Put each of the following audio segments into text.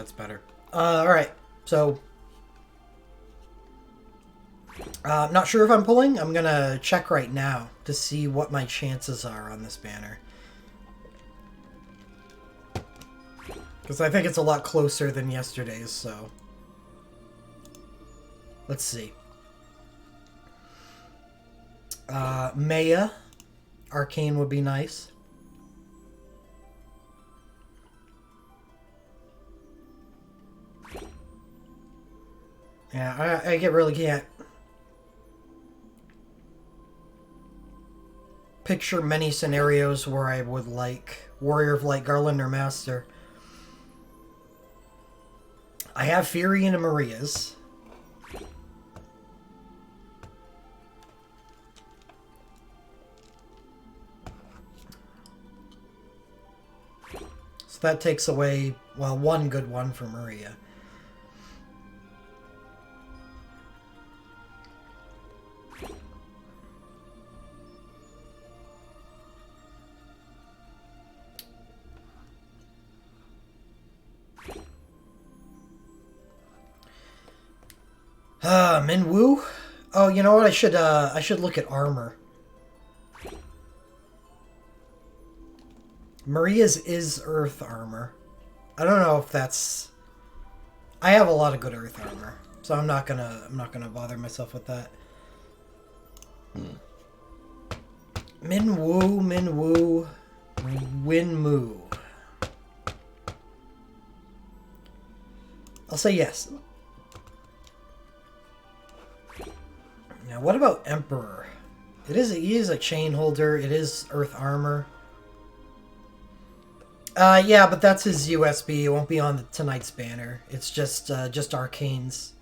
that's better. Alright, so... I'm not sure if I'm pulling. I'm gonna check right now to see what my chances are on this banner. Because I think it's a lot closer than yesterday's, so... Let's see. Maya. Arcane would be nice. Yeah, I really can't picture many scenarios where I would like Warrior of Light, Garland, or Master. I have Fury and Maria's. So that takes away, well, one good one for Maria. Minwoo? Oh, you know what? I should look at armor. Maria's is Earth armor. I don't know if that's... I have a lot of good Earth armor, so I'm not gonna bother myself with that. Minwoo, Winmu. I'll say yes. Now, what about Emperor? He is a chain holder. It is Earth armor. Yeah, but that's his USB. It won't be on tonight's banner. It's just Arcane's.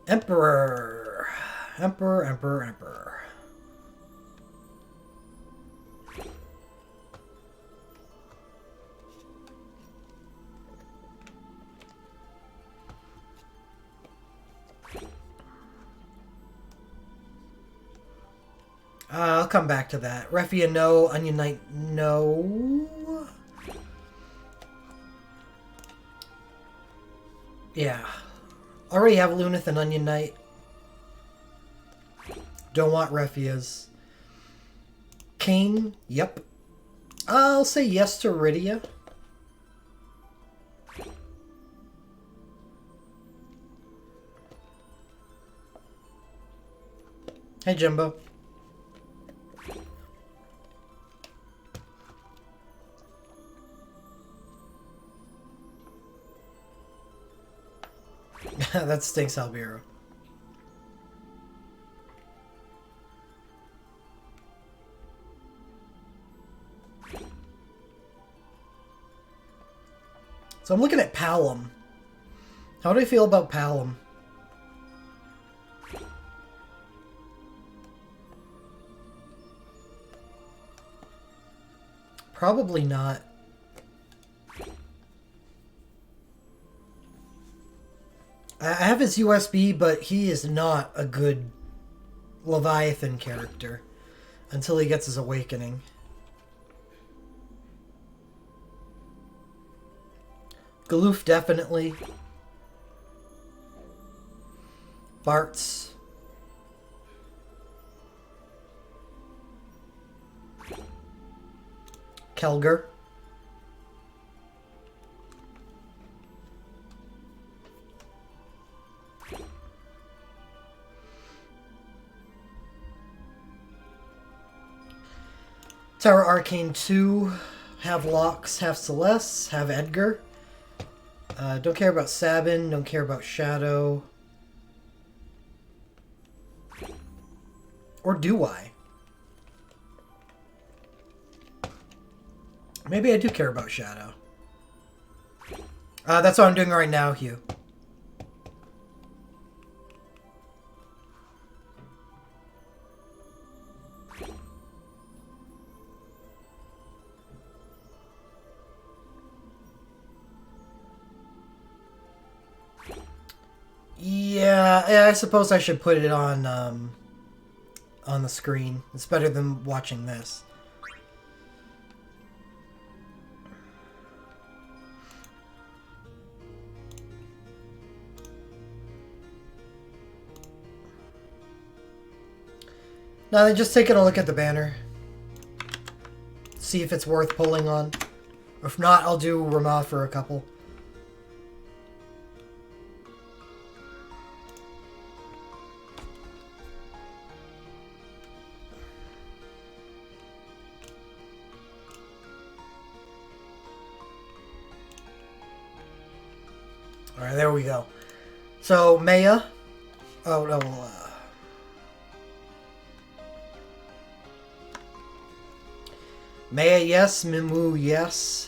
Emperor. Emperor. I'll come back to that. Refia, no. Onion Knight, no. Yeah. Already have Lunith and Onion Knight. Don't want Refias. Kane, yep. I'll say yes to Rydia. Hey, Jimbo. That stinks, Albiro. So I'm looking at Palom. How do I feel about Palom? Probably not. I have his USB, but he is not a good Leviathan character until he gets his awakening. Galoof, definitely. Bartz. Kelger. Tower Arcane 2. Have Locks, have Celeste, have Edgar. Don't care about Sabin, don't care about Shadow. Or do I? Maybe I do care about Shadow. That's what I'm doing right now, Hugh. Yeah, I suppose I should put it on the screen. It's better than watching this. Now then, just taking a look at the banner. See if it's worth pulling on. If not, I'll do Ramah for a couple. Alright, there we go. So, Maya. Oh, no. Maya, yes. Mimu, yes.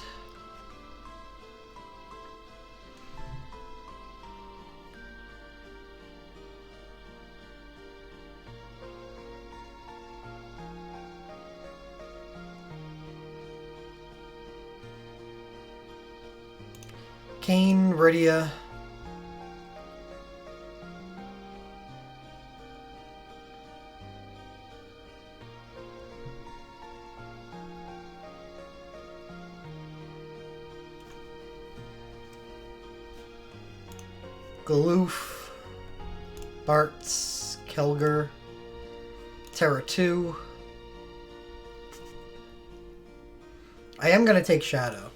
Kane, Rydia. Galoof, Bartz, Kelger, Terra 2. I am going to take Shadow.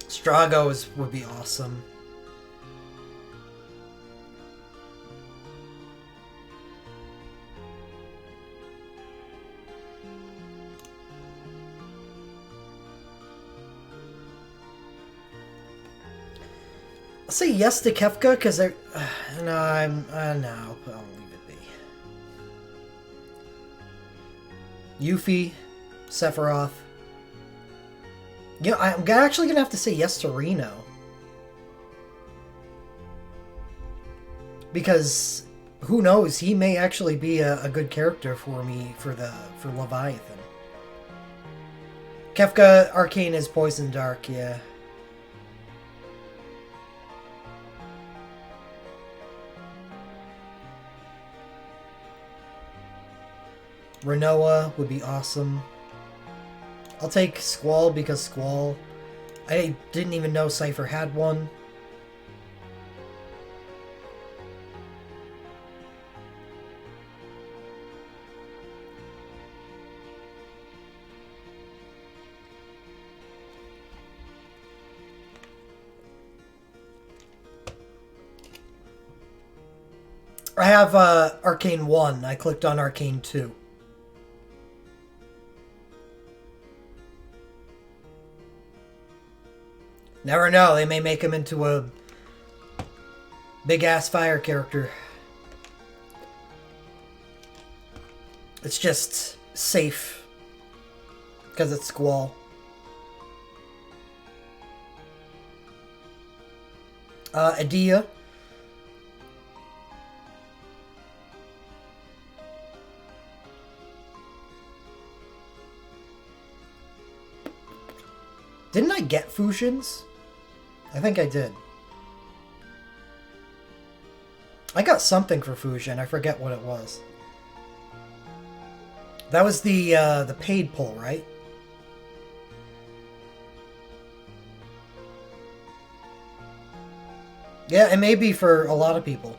Stragos would be awesome. I'll say yes to Kefka because they're. No, no, I'll leave it be. Yuffie, Sephiroth. You know, I'm actually gonna have to say yes to Reno because who knows? He may actually be a good character for me for Leviathan. Kefka Arcane is Poison Dark, yeah. Renoa would be awesome. I'll take Squall because Squall... I didn't even know Cypher had one. I have Arcane 1. I clicked on Arcane 2. Never know, they may make him into a big-ass fire character. It's just safe. Because it's Squall. Adia. Didn't I get fusions? I think I did. I got something for fusion. I forget what it was. That was the paid pull, right? Yeah, it may be for a lot of people.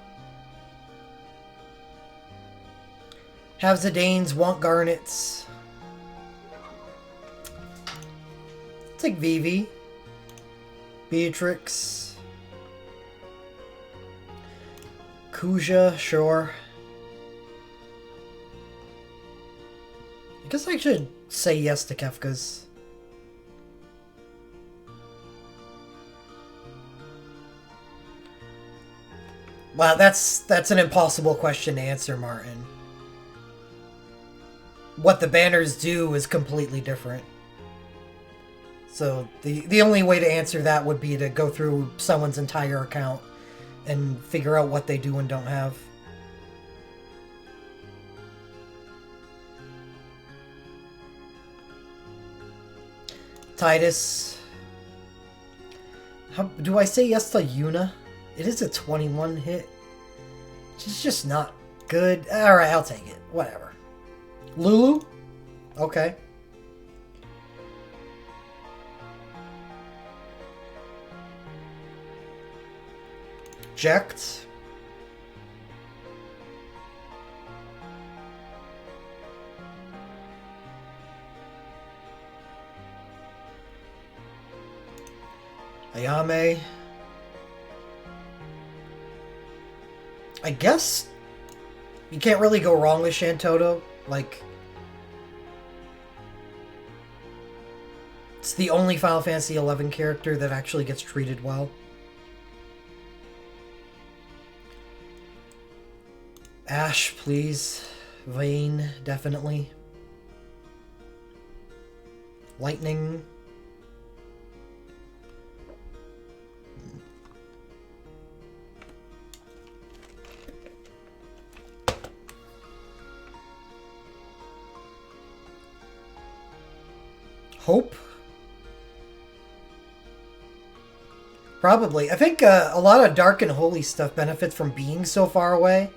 Have Zidanes, want Garnets. Take Vivi. Beatrix. Kuja, sure. I guess I should say yes to Kefka's. Wow, that's an impossible question to answer, Martin. What the banners do is completely different. So the only way to answer that would be to go through someone's entire account and figure out what they do and don't have. Titus. Do I say yes to Yuna? It is a 21 hit. She's just not good. Alright, I'll take it. Whatever. Lulu? Okay. Eject. Ayame. I guess you can't really go wrong with Shantoto. Like, it's the only Final Fantasy XI character that actually gets treated well. Ash, please. Vayne, definitely. Lightning. Hope? Probably. I think a lot of Dark and Holy stuff benefits from being so far away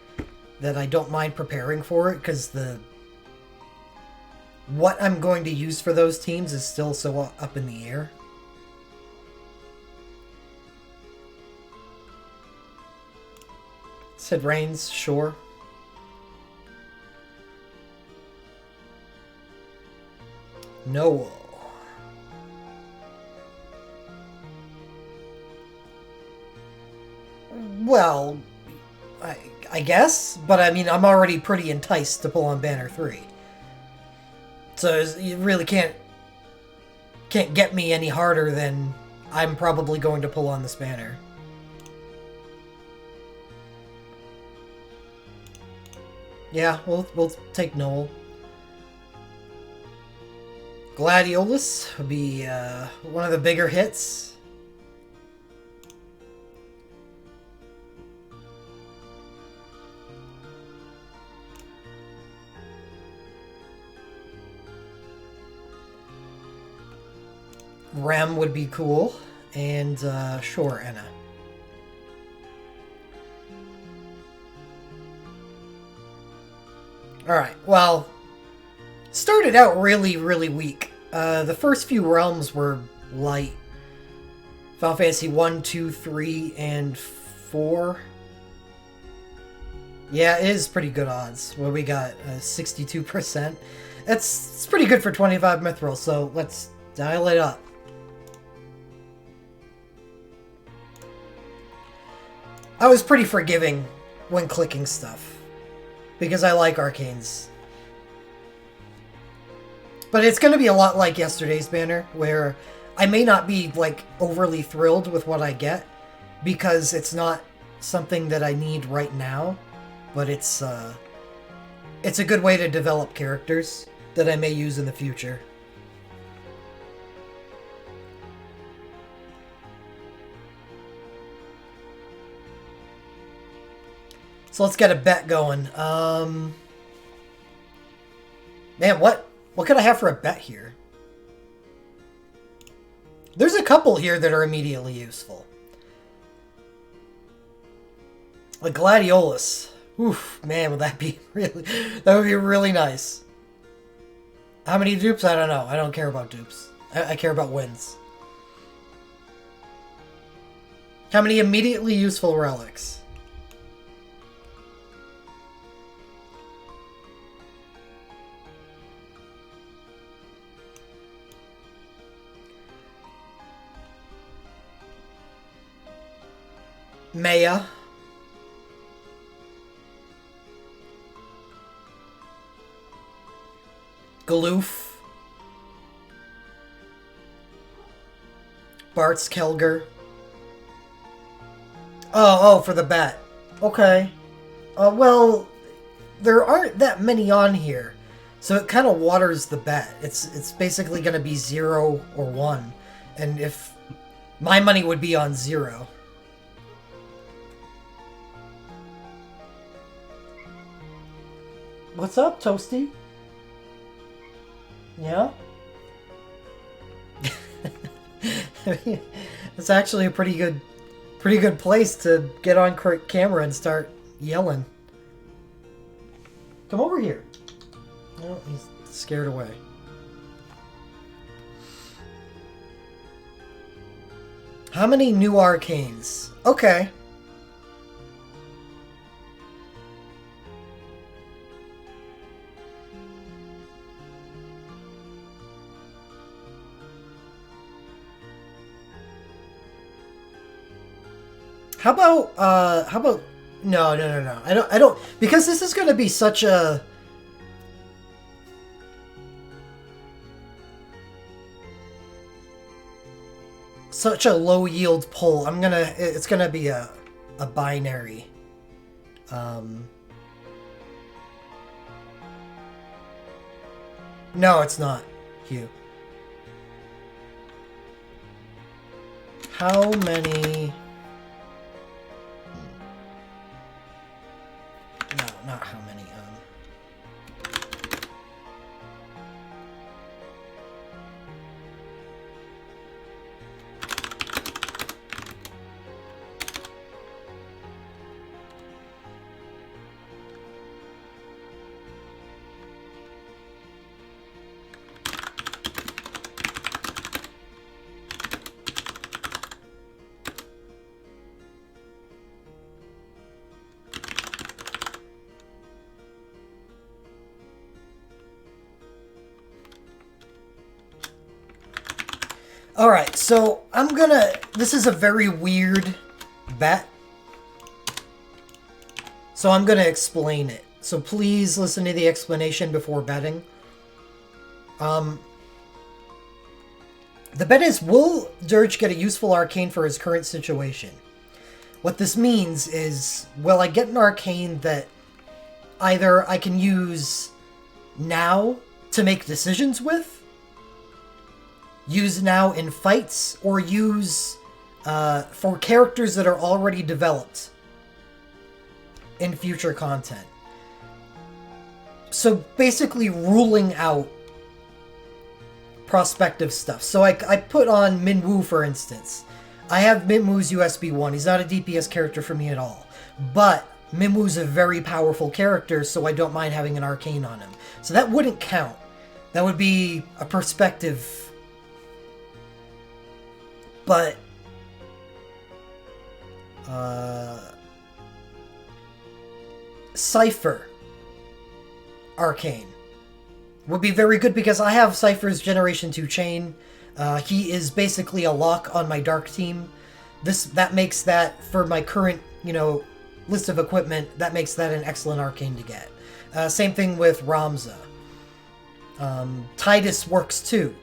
that I don't mind preparing for it, because what I'm going to use for those teams is still so up in the air. Said Reigns, sure. Noel. Well, I guess, but I mean, I'm already pretty enticed to pull on Banner 3. So you really can't get me any harder than I'm probably going to pull on this banner. Yeah, we'll take Noel. Gladiolus would be one of the bigger hits. Rem would be cool, and sure, Enna. Alright, well, started out really, really weak. The first few realms were light. Final Fantasy 1, 2, 3, and 4. Yeah, it is pretty good odds. Well, we got 62%. It's pretty good for 25 mithril, so let's dial it up. I was pretty forgiving when clicking stuff, because I like arcanes. But it's going to be a lot like yesterday's banner, where I may not be, like, overly thrilled with what I get, because it's not something that I need right now, but it's a good way to develop characters that I may use in the future. So let's get a bet going. Man, what could I have for a bet here? There's a couple here that are immediately useful. Like Gladiolus. Oof, man, would that be really... That would be really nice. How many dupes? I don't know. I don't care about dupes. I care about wins. How many immediately useful relics? Maya. Galoof. Bart's Kelger. Oh, for the bet. Okay. Well, there aren't that many on here, so it kind of waters the bet. It's basically going to be 0 or 1, and if my money would be on 0. What's up, Toasty? Yeah? It's actually a pretty good place to get on camera and start yelling. Come over here. Oh, he's scared away. How many new arcanes? Okay. How about, no. I don't, because this is going to be such a, low yield pull. It's gonna be a binary. No, it's not, Hugh. How many? No, not how many. Alright, so this is a very weird bet. So I'm gonna explain it. So please listen to the explanation before betting. The bet is, will Dirge get a useful arcane for his current situation? What this means is, will I get an arcane that either I can use now to make decisions with, use now in fights, or use for characters that are already developed in future content. So basically ruling out prospective stuff. So I put on Minwoo, for instance. I have Minwoo's USB 1. He's not a DPS character for me at all. But Minwoo's a very powerful character, so I don't mind having an arcane on him. So that wouldn't count. That would be a perspective. But Cypher arcane would be very good because I have Cypher's Generation 2 chain. He is basically a lock on my dark team. That makes that, for my current, list of equipment, that makes that an excellent arcane to get. Same thing with Ramza. Titus works too,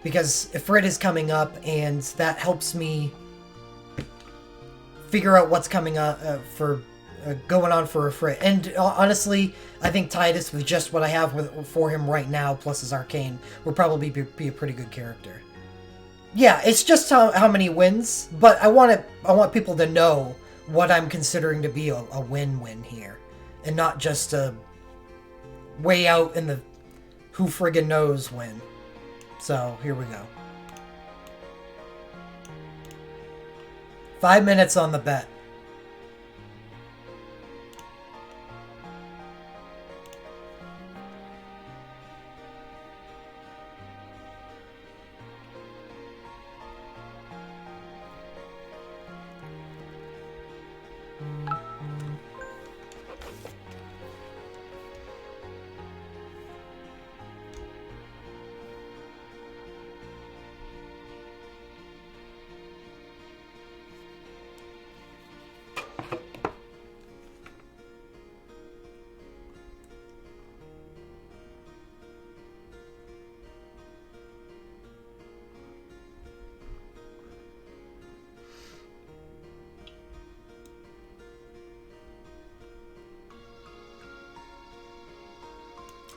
because Ifrit is coming up, and that helps me figure out what's coming up for going on for Ifrit. And honestly, I think Titus, with just what I have for him right now, plus his arcane, would probably be a pretty good character. Yeah, it's just how many wins, but I want people to know what I'm considering to be a win-win here, and not just a way out in the who friggin' knows win. So, here we go. 5 minutes on the bet.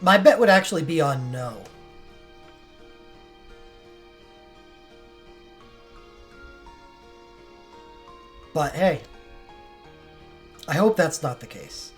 My bet would actually be on no. But hey, I hope that's not the case.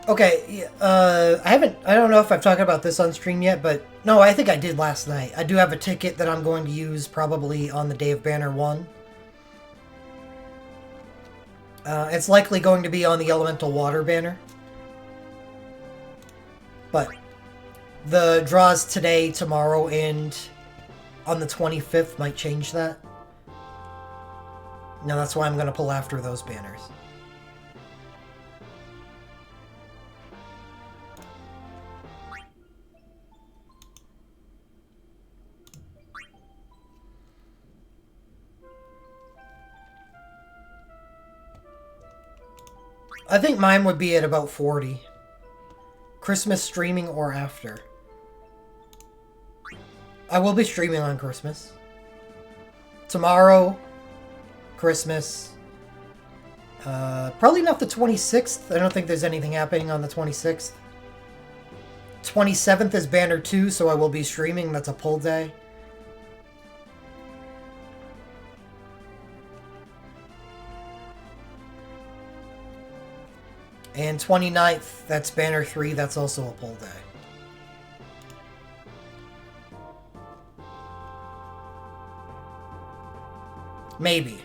Okay, I don't know if I've talked about this on stream yet, but no, I think I did last night. I do have a ticket that I'm going to use probably on the day of Banner 1. It's likely going to be on the Elemental Water banner. But the draws today, tomorrow, and on the 25th might change that. No, that's why I'm going to pull after those banners. I think mine would be at about 40. Christmas streaming or after. I will be streaming on Christmas. Tomorrow, Christmas. Probably not the 26th. I don't think there's anything happening on the 26th. 27th is Banner 2, so I will be streaming. That's a pull day. And 29th, that's Banner 3. That's also a pull day. Maybe.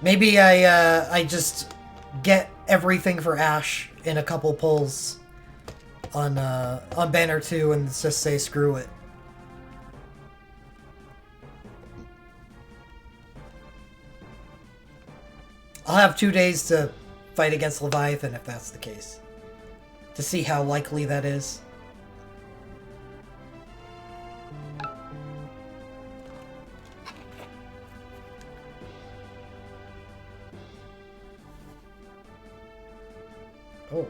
Maybe I just get everything for Ash in a couple pulls on Banner 2 and just say screw it. I'll have 2 days to fight against Leviathan if that's the case. To see how likely that is. Oh.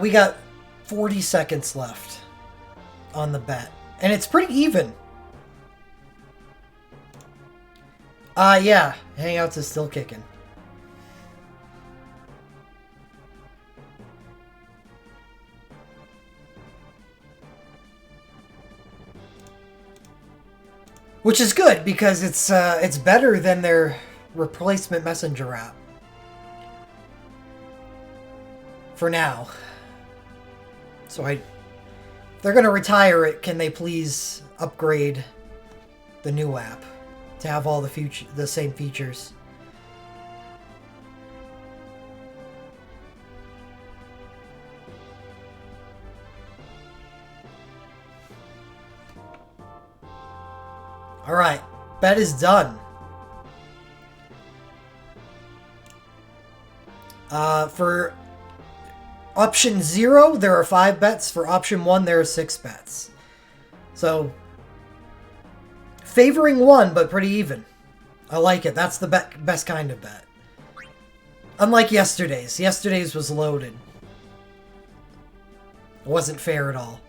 We got 40 seconds left on the bet. And it's pretty even. Yeah. Hangouts is still kicking. Which is good, because it's better than their replacement messenger app. For now. So they're going to retire it. Can they please upgrade the new app to have all the same features? All right, bet is done. For option 0, there are 5 bets. For option 1, there are 6 bets. So, favoring 1, but pretty even. I like it. That's the best kind of bet. Unlike yesterday's. Yesterday's was loaded. It wasn't fair at all.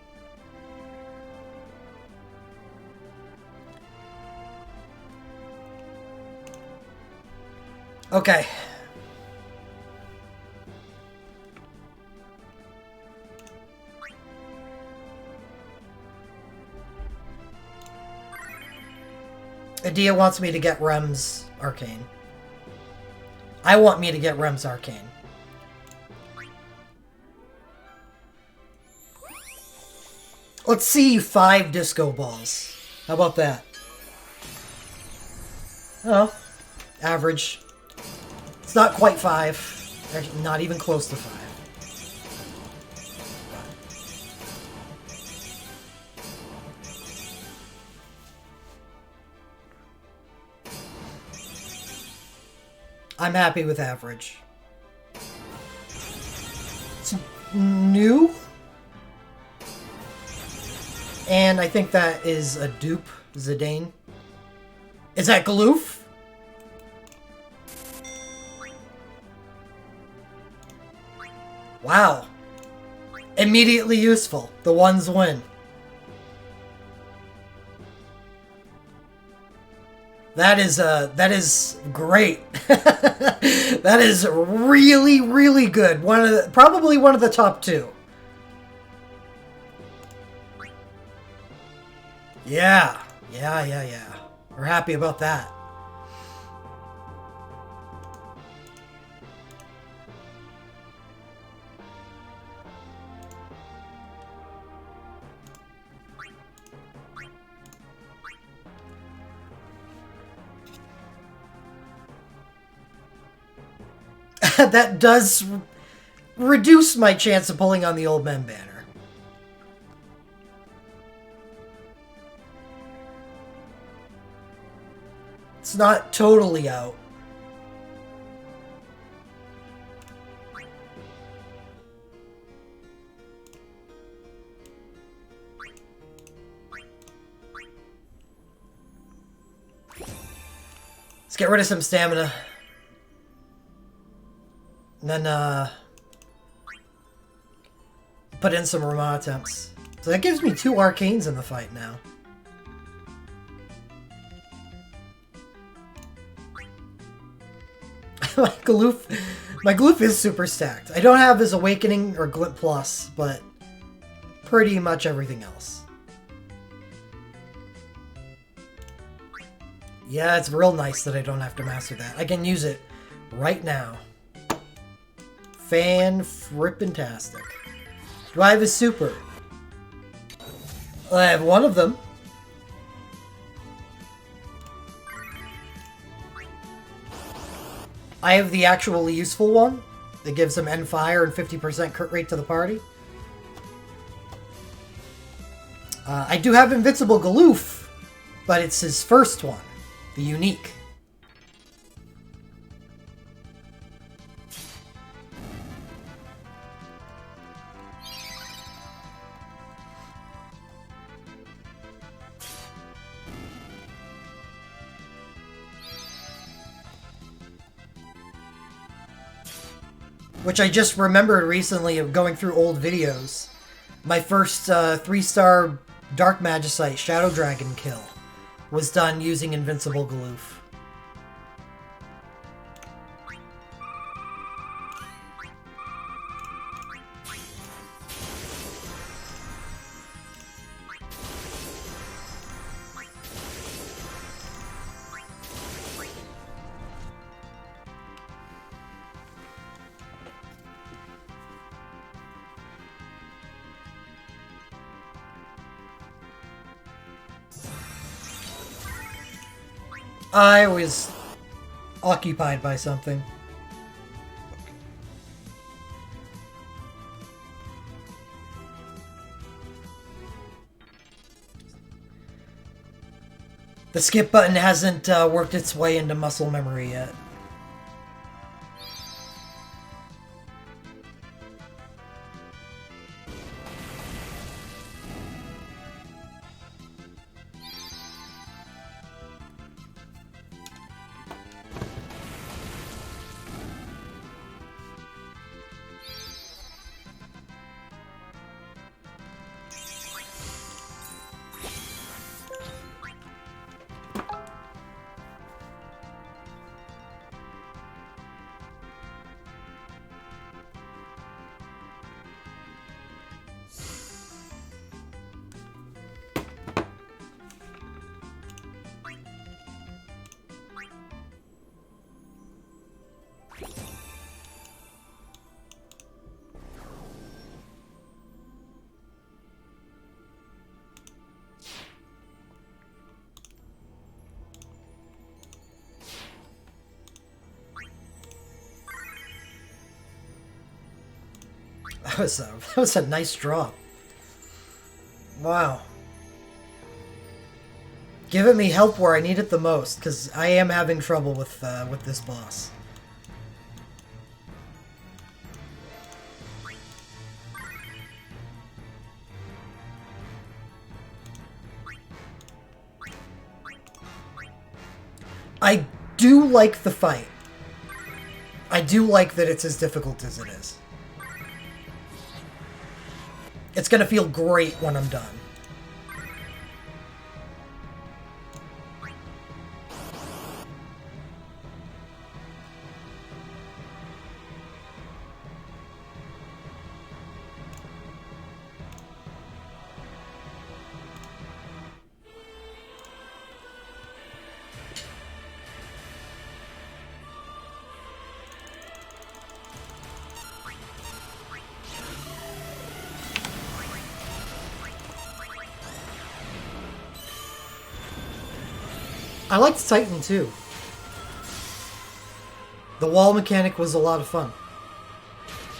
Okay. Adia wants me to get Rem's Arcane. I want me to get Rem's Arcane. Let's see 5 disco balls. How about that? Oh, average. It's not quite 5. Actually, not even close to 5. I'm happy with average. It's new. And I think that is a dupe, Zidane. Is that Galoof? Wow. Immediately useful. The ones win. That is great. That is really, really good. Probably one of the top 2. Yeah. We're happy about that. That does reduce my chance of pulling on the old man banner. It's not totally out. Let's get rid of some stamina. And then, put in some Ramah attempts. So that gives me 2 arcanes in the fight now. My Gloof is super stacked. I don't have his Awakening or Glint Plus, but pretty much everything else. Yeah, it's real nice that I don't have to master that. I can use it right now. Fan-frippin-tastic. Do I have a super? I have one of them. I have the actually useful one that gives him end fire and 50% crit rate to the party. I do have Invincible Galoof, but it's his first one, the unique. Which I just remembered recently of going through old videos. My first 3-star Dark Magicite Shadow Dragon kill was done using Invincible Galoof. I was occupied by something. The skip button hasn't worked its way into muscle memory yet. That was a nice drop. Wow. Giving me help where I need it the most, because I am having trouble with this boss. I do like the fight. I do like that it's as difficult as it is. It's gonna feel great when I'm done. I liked Titan too. The wall mechanic was a lot of fun.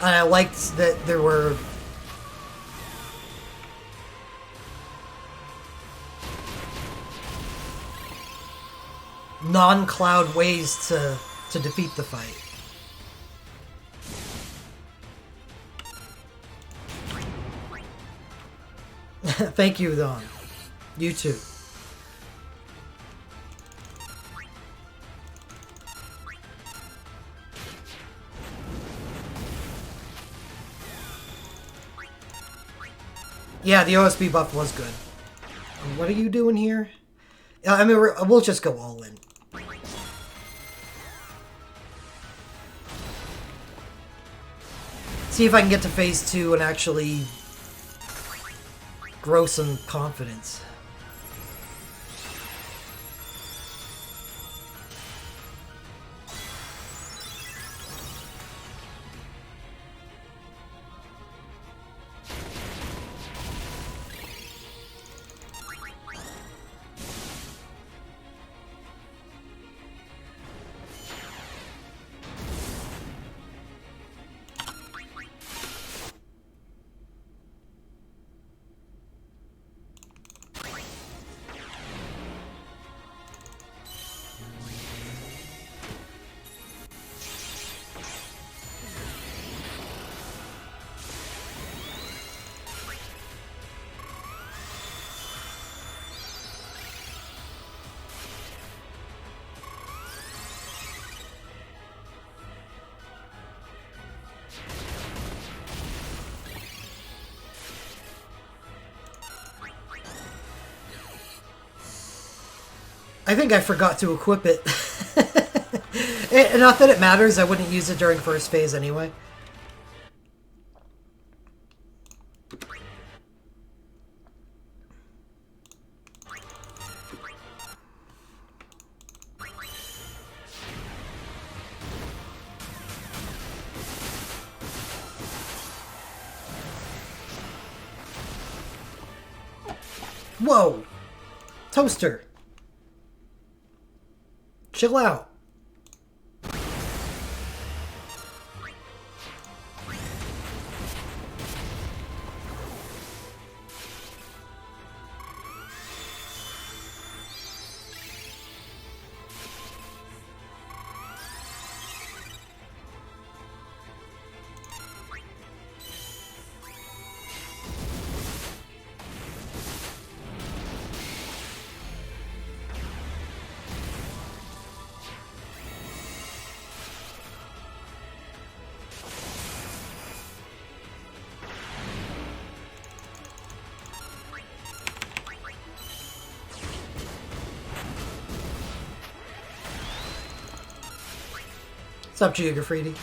And I liked that there were non-cloud ways to defeat the fight. Thank you, Don. You too. Yeah, the OSB buff was good. What are you doing here? I mean, we'll just go all in. See if I can get to phase 2 and actually grow some confidence. I think I forgot to equip it. Not that it matters, I wouldn't use it during first phase anyway. Whoa! Toaster! Chill out. What's up, Gia Graffiti?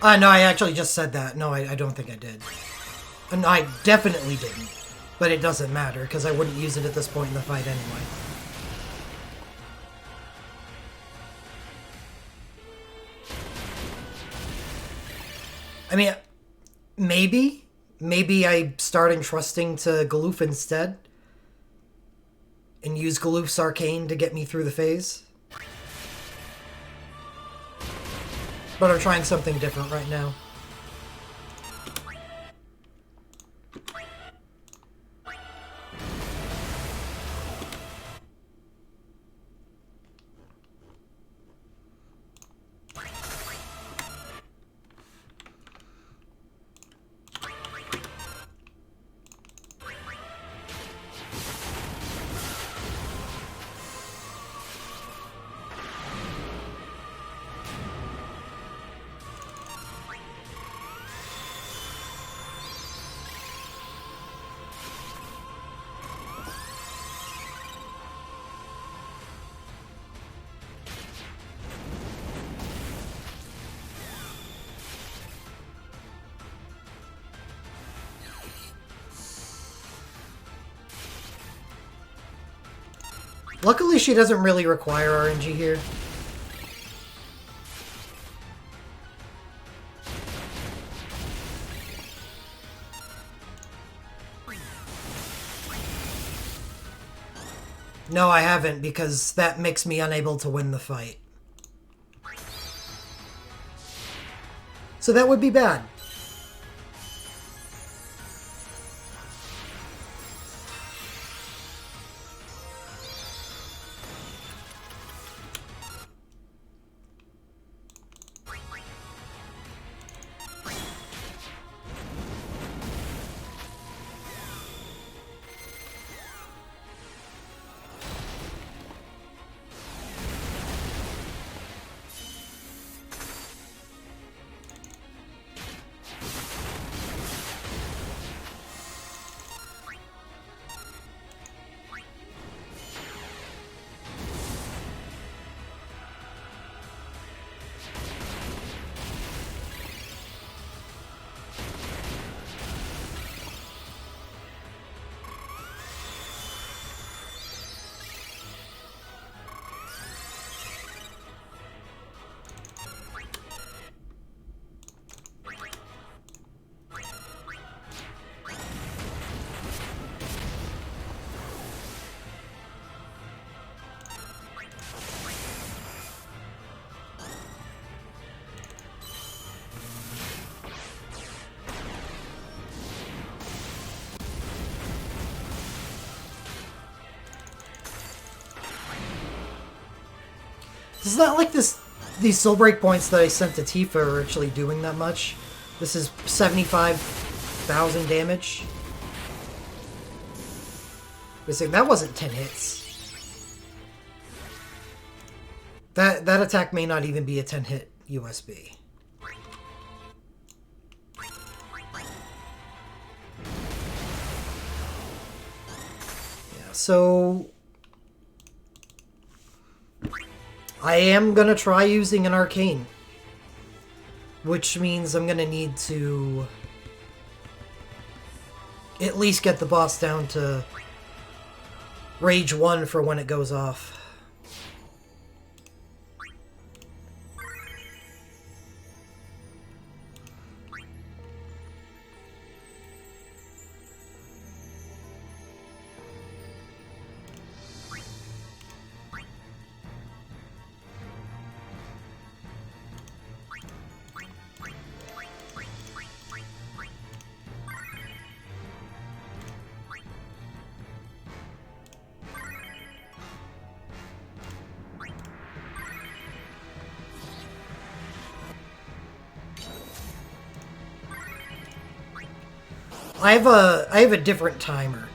No, I actually just said that. No, I don't think I did. And I definitely didn't. But it doesn't matter, because I wouldn't use it at this point in the fight anyway. I mean, maybe. Maybe I start entrusting to Galoof instead. And use Galoof's Arcane to get me through the phase. But I'm trying something different right now. Luckily, she doesn't really require RNG here. No, I haven't, because that makes me unable to win the fight. So that would be bad. It's not like these soul break points that I sent to Tifa are actually doing that much. This is 75,000 damage. That wasn't 10 hits. That attack may not even be a 10-hit USB. Yeah, so I am gonna try using an arcane, which means I'm gonna need to at least get the boss down to Rage 1 for when it goes off. I have a different timer.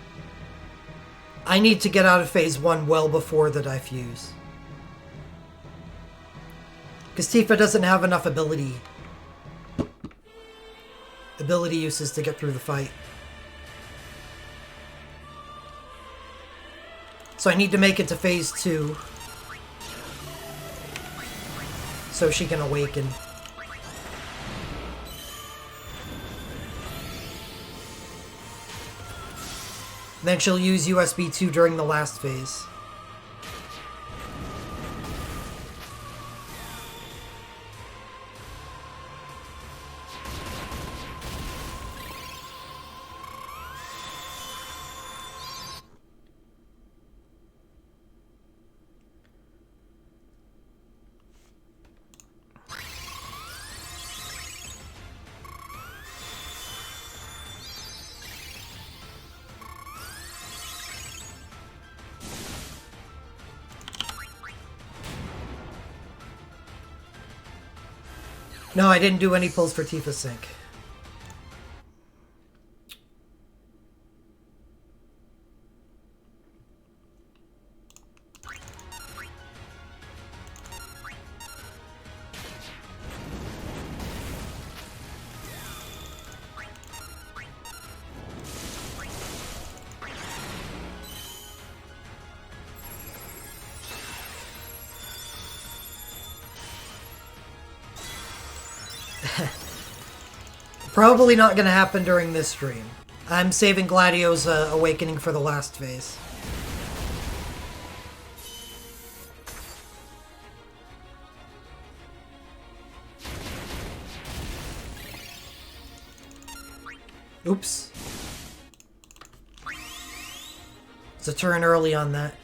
I need to get out of phase 1 well before the diffuse. Because Tifa doesn't have enough ability uses to get through the fight. So I need to make it to phase 2 so she can awaken. Then she'll use USB 2 during the last phase. No, I didn't do any pulls for Tifa Sync. Probably not going to happen during this stream. I'm saving Gladio's awakening for the last phase. Oops. It's a turn early on that.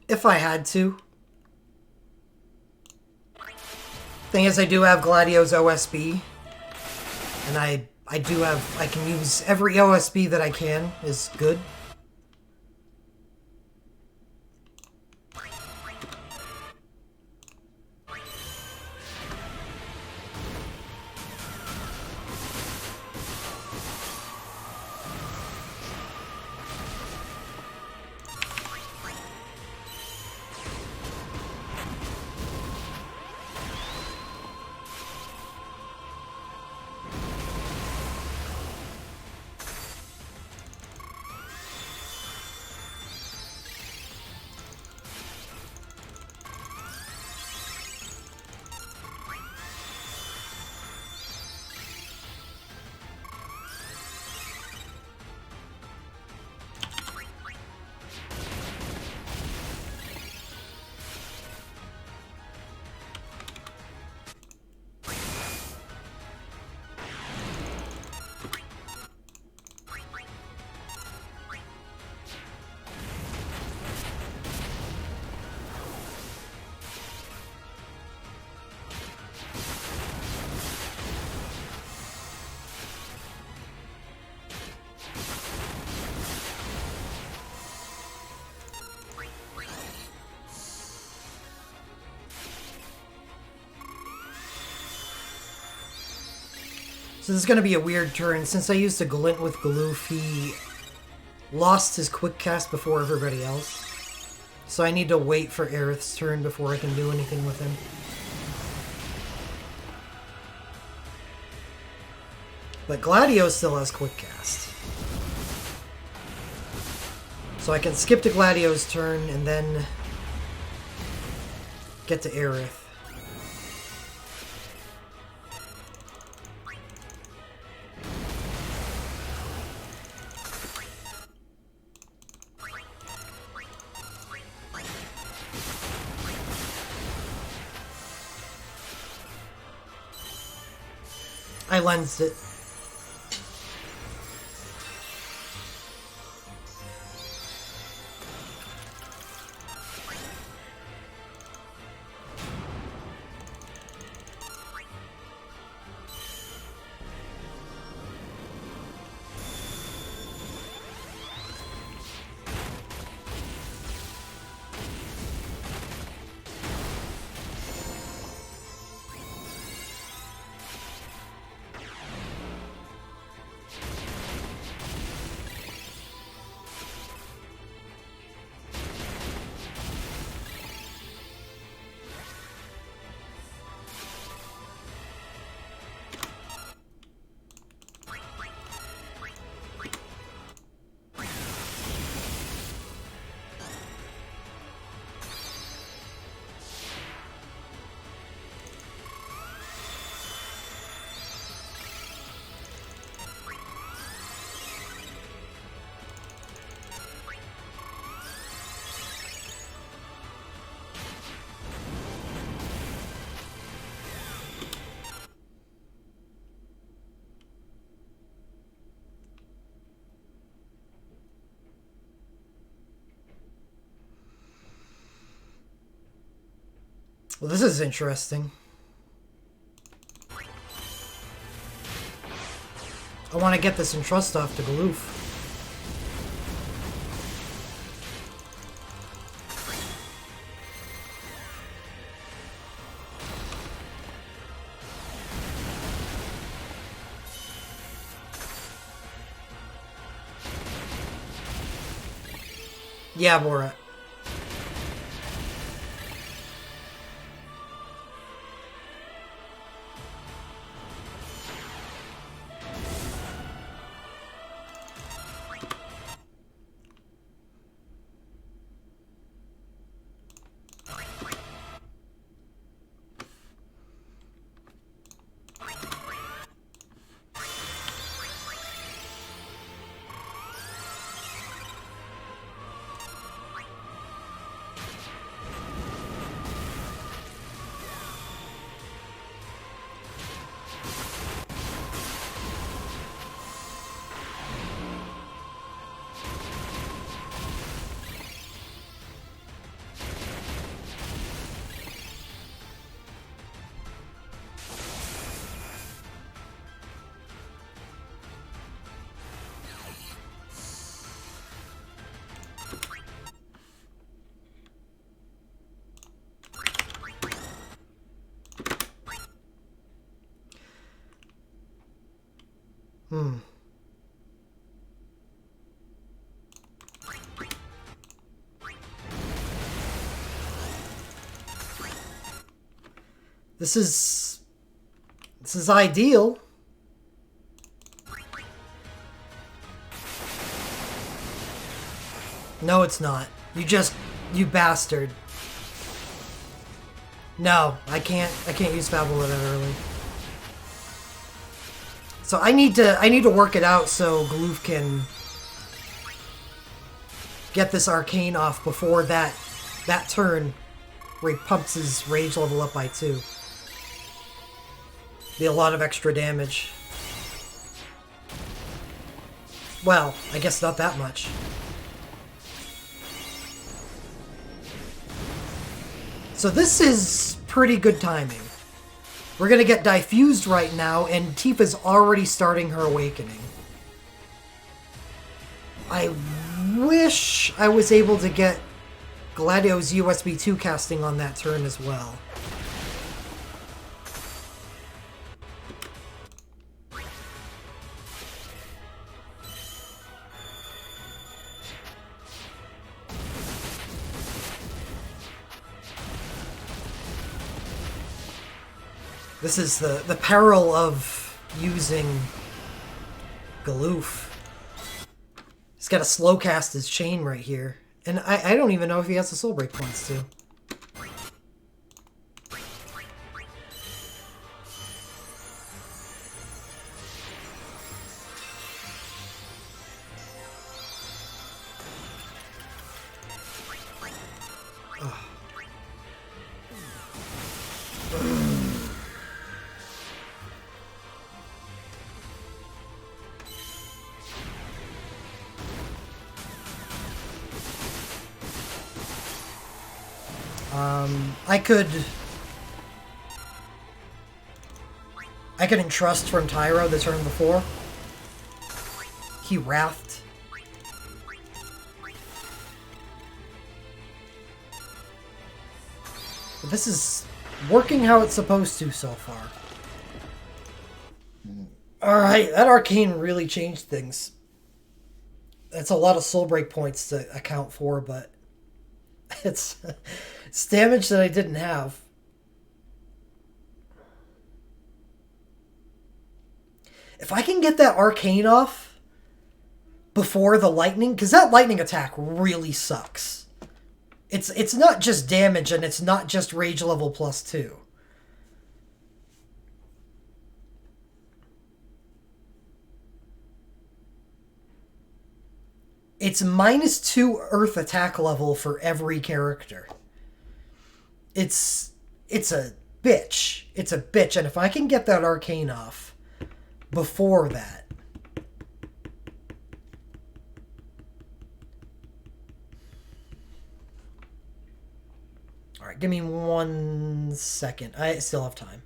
If I had to. Thing is, I do have Gladio's OSB. And I do have... I can use every OSB that I can is good. So this is going to be a weird turn. Since I used a glint with Galoof, he lost his quick cast before everybody else. So I need to wait for Aerith's turn before I can do anything with him. But Gladio still has quick cast. So I can skip to Gladio's turn and then get to Aerith. I lensed it. Well, this is interesting. I want to get this entrust off to Galoof. Yeah, Borat. This is ideal. No, it's not. You bastard. No, I can't use Fabula that early. So I need to work it out so Galoof can get this arcane off before that turn where he pumps his rage level up by 2. Be a lot of extra damage. Well, I guess not that much. So this is pretty good timing. We're gonna get diffused right now, and Tifa's already starting her awakening. I wish I was able to get Gladio's USB 2 casting on that turn as well. This is the peril of using Galoof. He's got to slow cast his chain right here. And I don't even know if he has the soul break points to. I could entrust from Tyro the turn before. He wrathed. But this is working how it's supposed to so far. Alright, that arcane really changed things. That's a lot of soul break points to account for, but it's damage that I didn't have. If I can get that arcane off before the lightning, because that lightning attack really sucks. It's not just damage, and it's not just rage level +2. It's -2 earth attack level for every character. It's a bitch. It's a bitch, and if I can get that arcane off before that, Alright, give me 1 second. I still have time.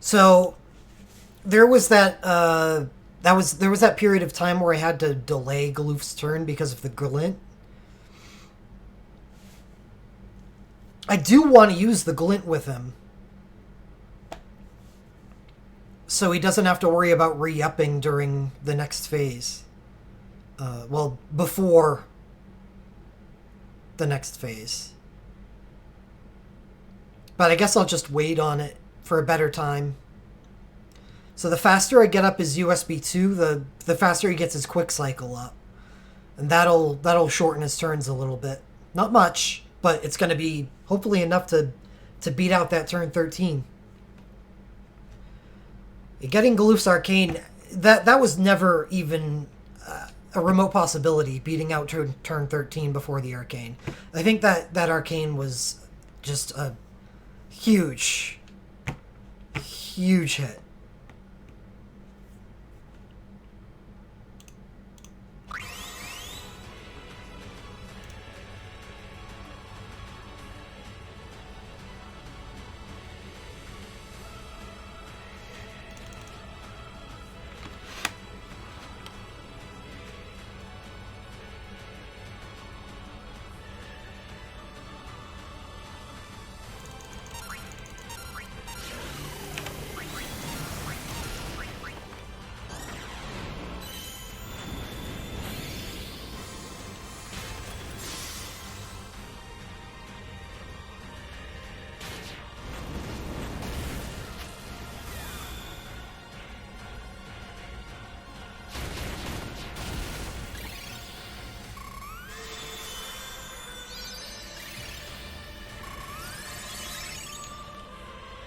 So there was there was that period of time where I had to delay Galoof's turn because of the glint. I do want to use the glint with him, so he doesn't have to worry about re-upping during the next phase. Well, before the next phase. But I guess I'll just wait on it for a better time. So the faster I get up his USB 2, the faster he gets his quick cycle up. And that'll shorten his turns a little bit. Not much, but it's going to be hopefully enough to beat out that turn 13. Getting Galoof's Arcane, that was never even a remote possibility, beating out turn 13 before the Arcane. I think that Arcane was just a huge hit.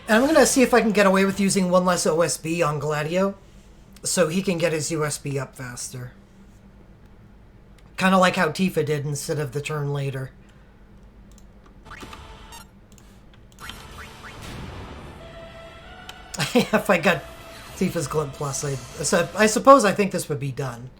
And I'm going to see if I can get away with using one less OSB on Gladio, so he can get his USB up faster. Kind of like how Tifa did instead of the turn later. If I got Tifa's Glint Plus, I suppose I think this would be done.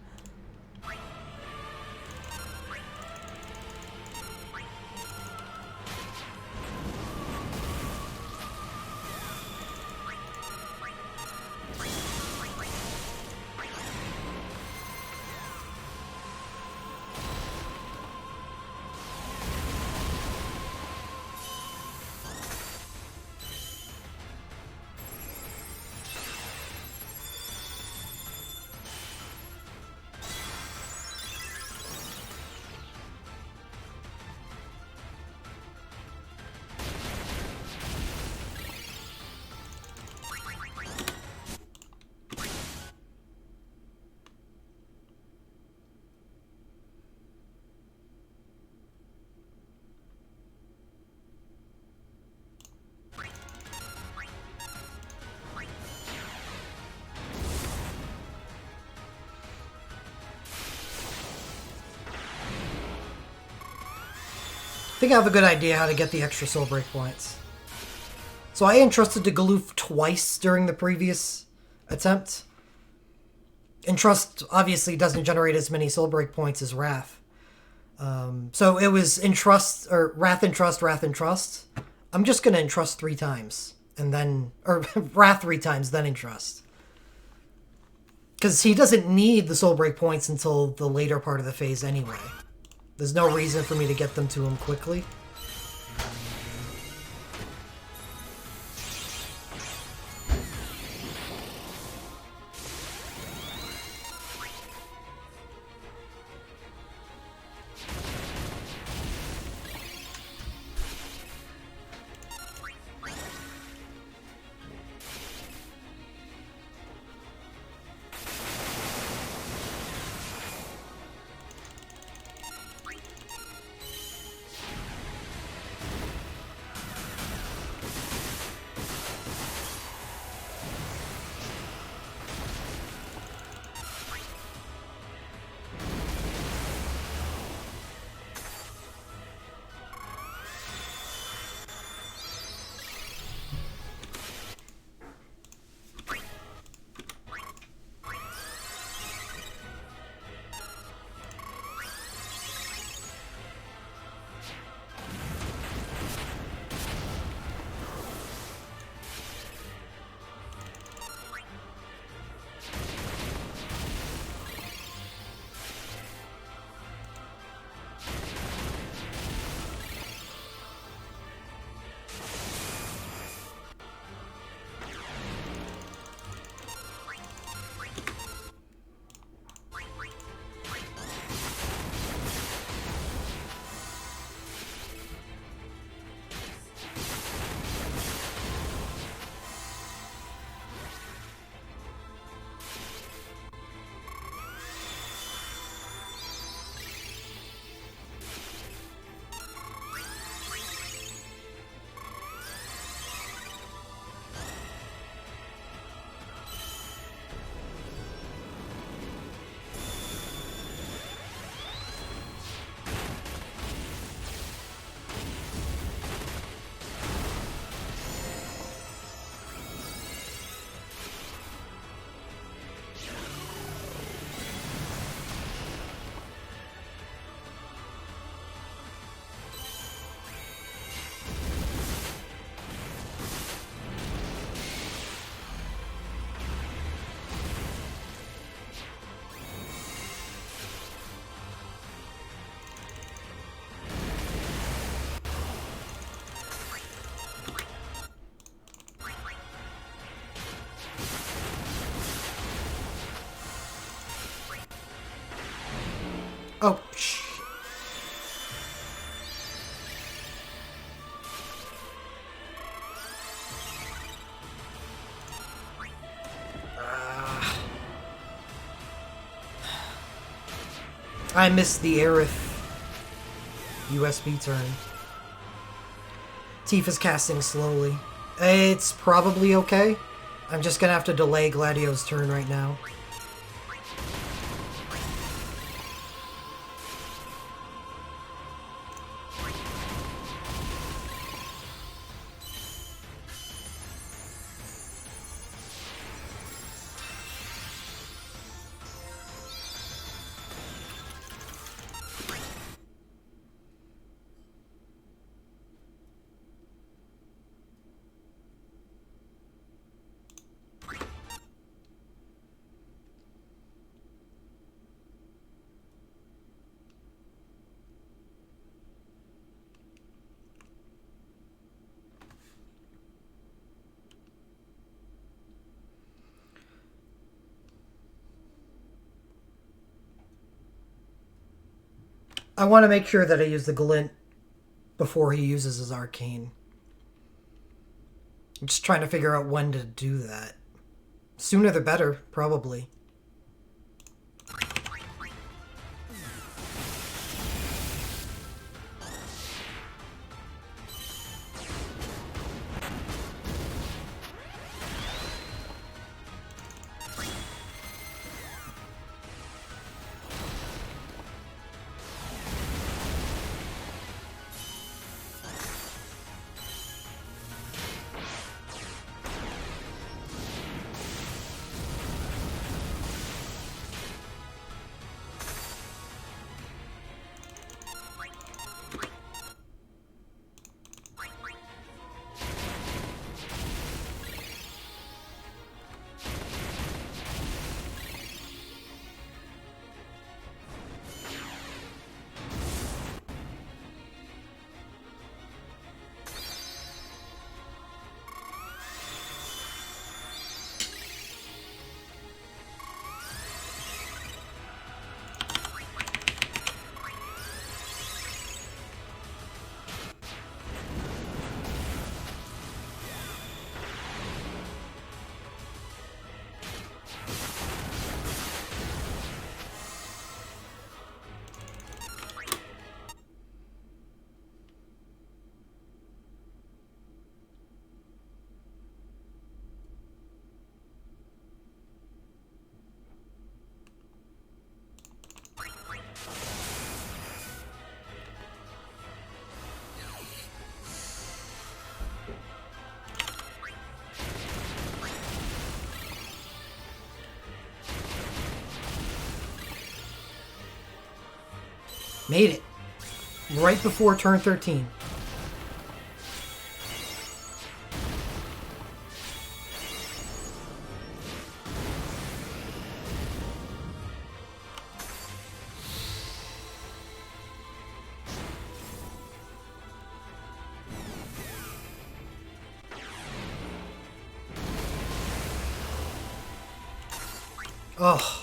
I think I have a good idea how to get the extra soul break points. So I entrusted to Galoof twice during the previous attempt. Entrust obviously doesn't generate as many soul break points as Wrath. So it was Entrust, or Wrath Entrust, Wrath Entrust. I'm just going to Entrust 3 times, and then, or Wrath 3 times, then Entrust. Because he doesn't need the soul break points until the later part of the phase anyway. There's no reason for me to get them to him quickly. Oh, shh. I missed the Aerith USB turn. Tifa's casting slowly. It's probably okay. I'm just gonna have to delay Gladio's turn right now. I want to make sure that I use the glint before he uses his arcane. I'm just trying to figure out when to do that. Sooner the better, probably. Made it. Right before turn 13. Oh.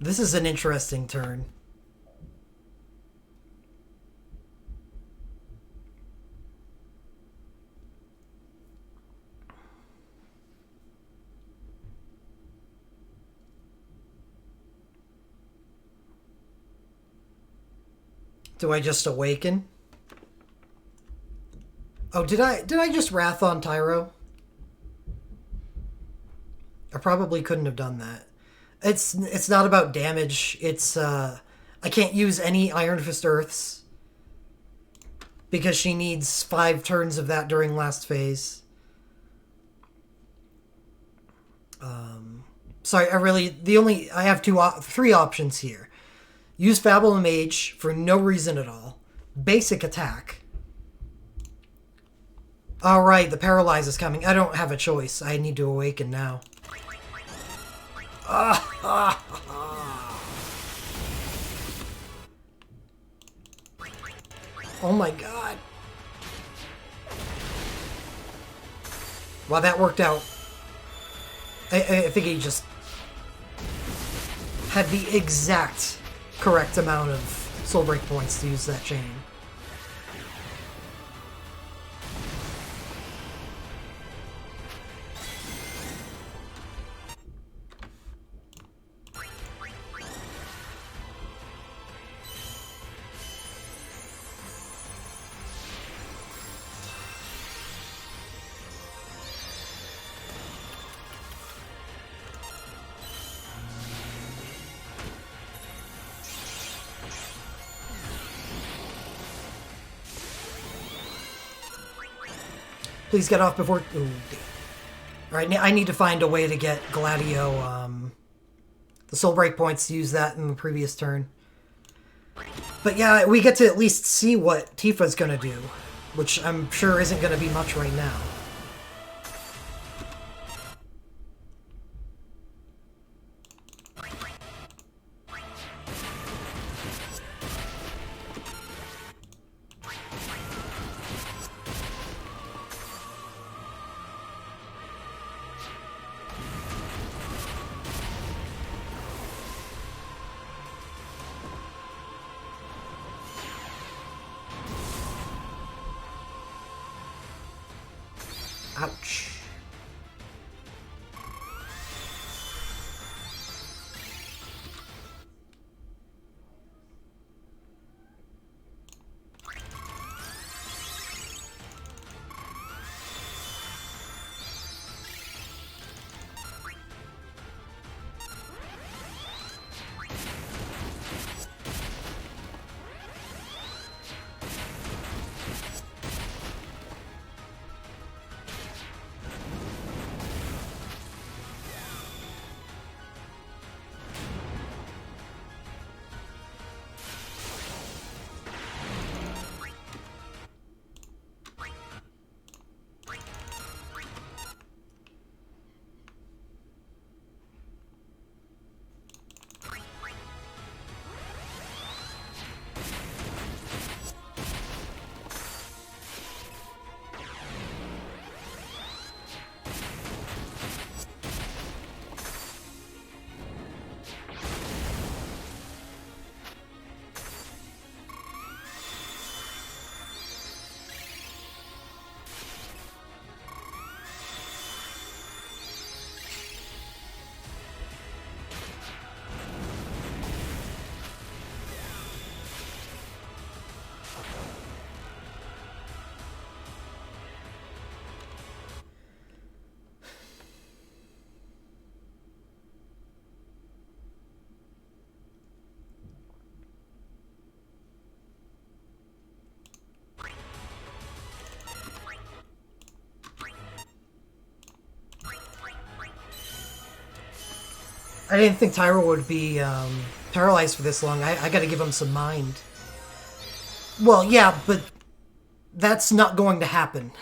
This is an interesting turn. Do I just awaken? Oh, did I just Wrath on Tyro? I probably couldn't have done that. It's not about damage. It's I can't use any Iron Fist Earths because she needs 5 turns of that during last phase. Sorry, I have 3 options here. Use Fabula Mage for no reason at all. Basic attack. Alright, the paralyze is coming. I don't have a choice. I need to awaken now. Oh my god. Wow, that worked out. I think he just had the exact correct amount of soul break points to use that chain. Please get off before... Ooh. Alright, I need to find a way to get Gladio, the soul break points to use that in the previous turn. But yeah, we get to at least see what Tifa's gonna do, which I'm sure isn't gonna be much right now. Ouch. I didn't think Tyro would be paralyzed for this long. I gotta give him some mind. Well, yeah, but that's not going to happen.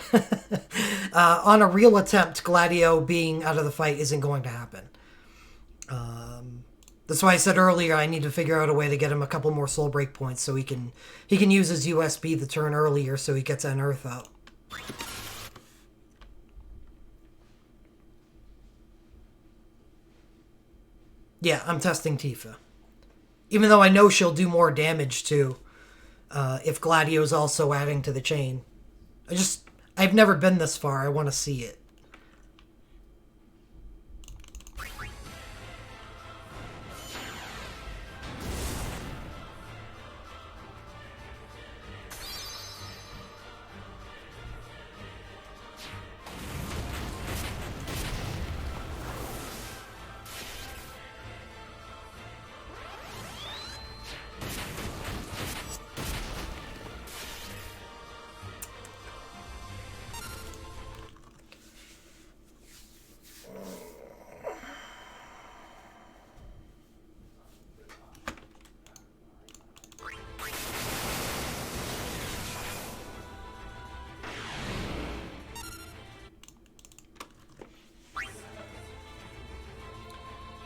On a real attempt, Gladio being out of the fight isn't going to happen. That's why I said earlier I need to figure out a way to get him a couple more soul break points so he can use his USB the turn earlier so he gets Unearth out. Yeah, I'm testing Tifa. Even though I know she'll do more damage too, if Gladio's also adding to the chain. I've never been this far. I want to see it.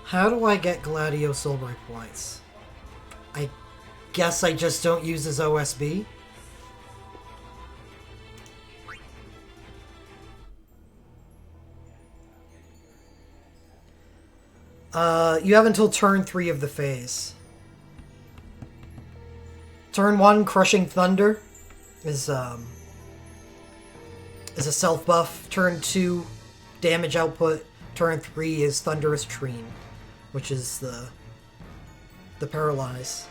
How do I get Gladio Soulbreak points? I guess I just don't use his OSB. You have until turn 3 of the phase. Turn 1, Crushing Thunder is a self buff. Turn 2, damage output. Turn 3 is Thunderous Treen, which is the Paralyze.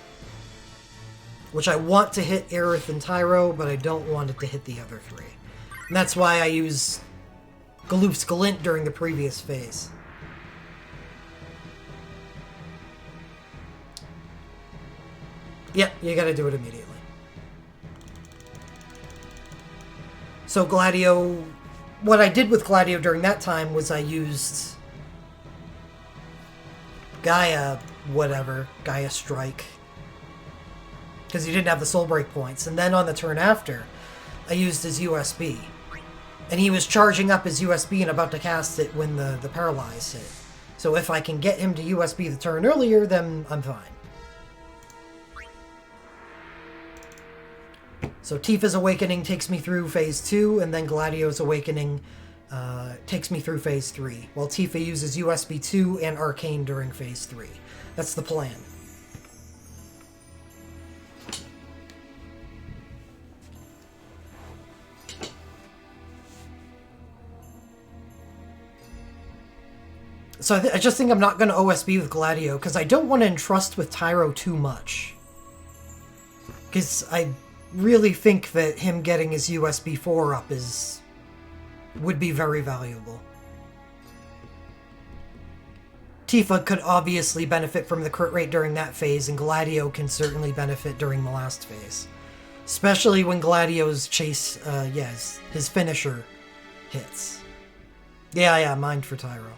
Which I want to hit Aerith and Tyro, but I don't want it to hit the other 3. And that's why I use Galoop's Glint during the previous phase. Yep, you gotta do it immediately. So Gladio... What I did with Gladio during that time was I used... Gaia... whatever. Gaia Strike. Because he didn't have the Soul Break points. And then on the turn after, I used his USB. And he was charging up his USB and about to cast it when the Paralyze hit. So if I can get him to USB the turn earlier, then I'm fine. So Tifa's Awakening takes me through Phase 2, and then Gladio's Awakening takes me through Phase 3, while Tifa uses USB 2 and Arcane during Phase 3. That's the plan. So I just think I'm not going to OSB with Gladio, because I don't want to entrust with Tyro too much. Because I really think that him getting his USB 4 up would be very valuable. Tifa could obviously benefit from the crit rate during that phase, and Gladio can certainly benefit during the last phase. Especially when Gladio's chase, his finisher hits. Yeah, mind for Tyro.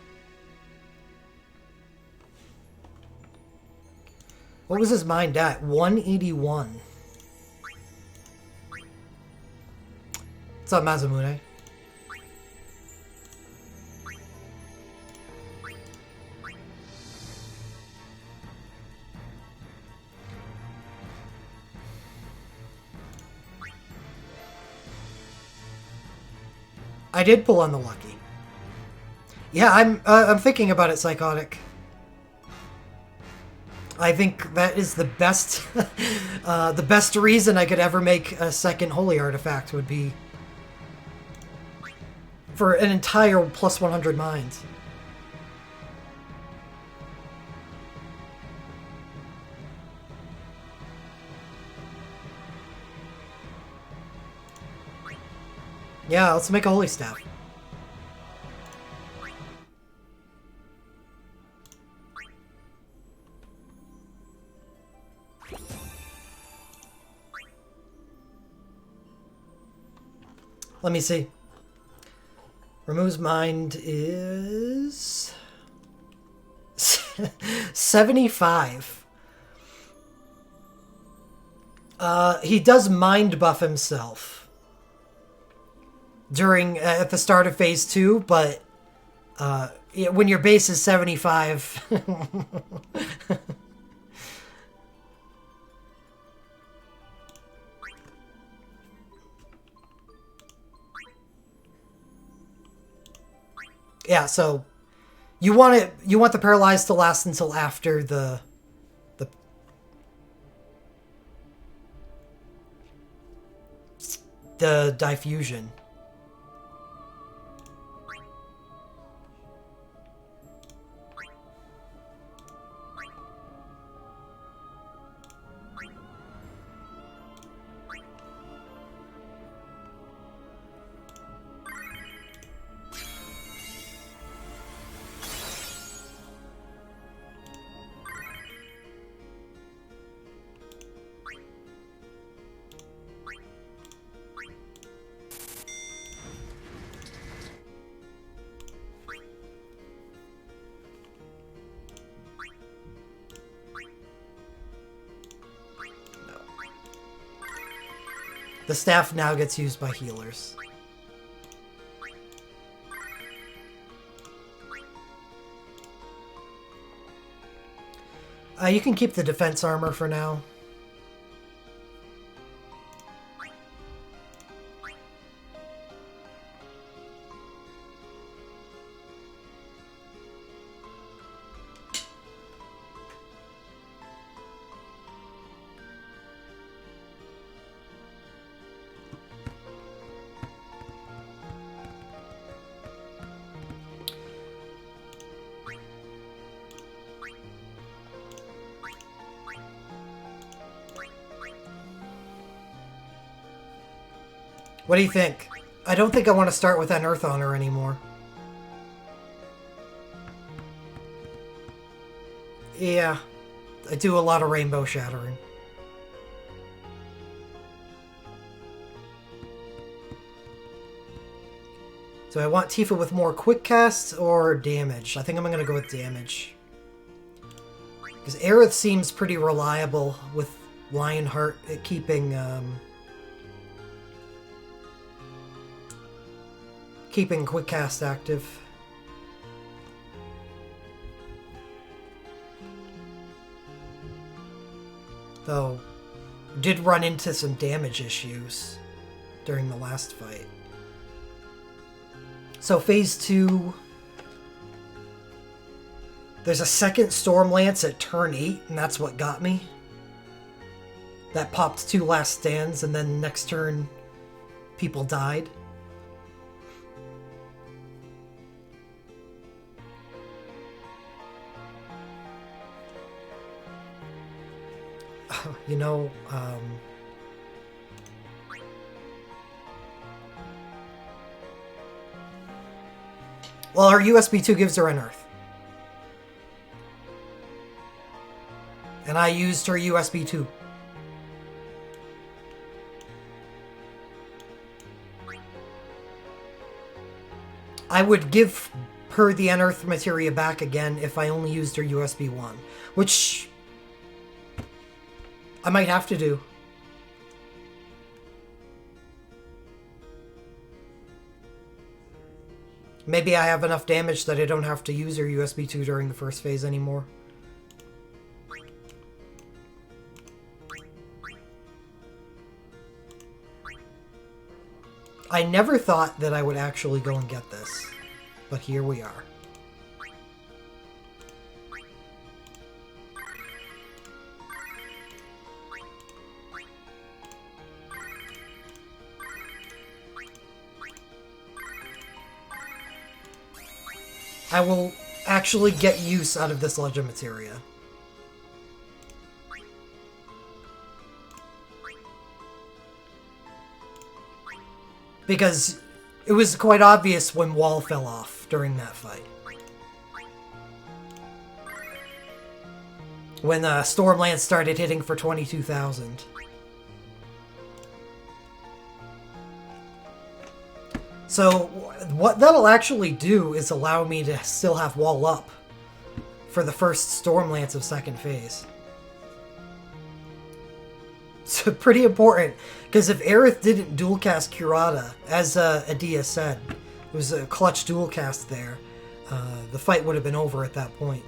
What was his mind at? 181. What's up, Mazamune? I did pull on the Lucky. Yeah, I'm thinking about it, Psychotic. I think that is the best, the best reason I could ever make a second Holy Artifact would be for an entire plus 100 minds. Yeah, let's make a Holy Staff. Let me see. Removes mind is 75. He does mind buff himself during at the start of phase 2, but when your base is 75. Yeah, so you want the Paralyze to last until after the diffusion. The staff now gets used by healers. You can keep the defense armor for now. What do you think? I don't think I want to start with Unearth Honor anymore. Yeah, I do a lot of Rainbow Shattering. So I want Tifa with more quick casts or damage. I think I'm going to go with damage. Because Aerith seems pretty reliable with Lionheart at keeping quick cast active. Though, did run into some damage issues during the last fight. So phase 2, there's a second Storm Lance at turn 8, and that's what got me. That popped 2 last stands, and then next turn, people died. You know, well, our USB 2 gives her Unearth. And I used her USB 2. I would give her the Unearth materia back again if I only used her USB 1, which I might have to do. Maybe I have enough damage that I don't have to use her USB 2 during the first phase anymore. I never thought that I would actually go and get this, but here we are. I will actually get use out of this Legend Materia. Because it was quite obvious when Wall fell off during that fight. When Stormlance started hitting for 22,000. So what that'll actually do is allow me to still have Wall up for the first Stormlance of second phase. So pretty important, because if Aerith didn't dual cast Kurata, as Adia said, it was a clutch dual cast there, the fight would have been over at that point.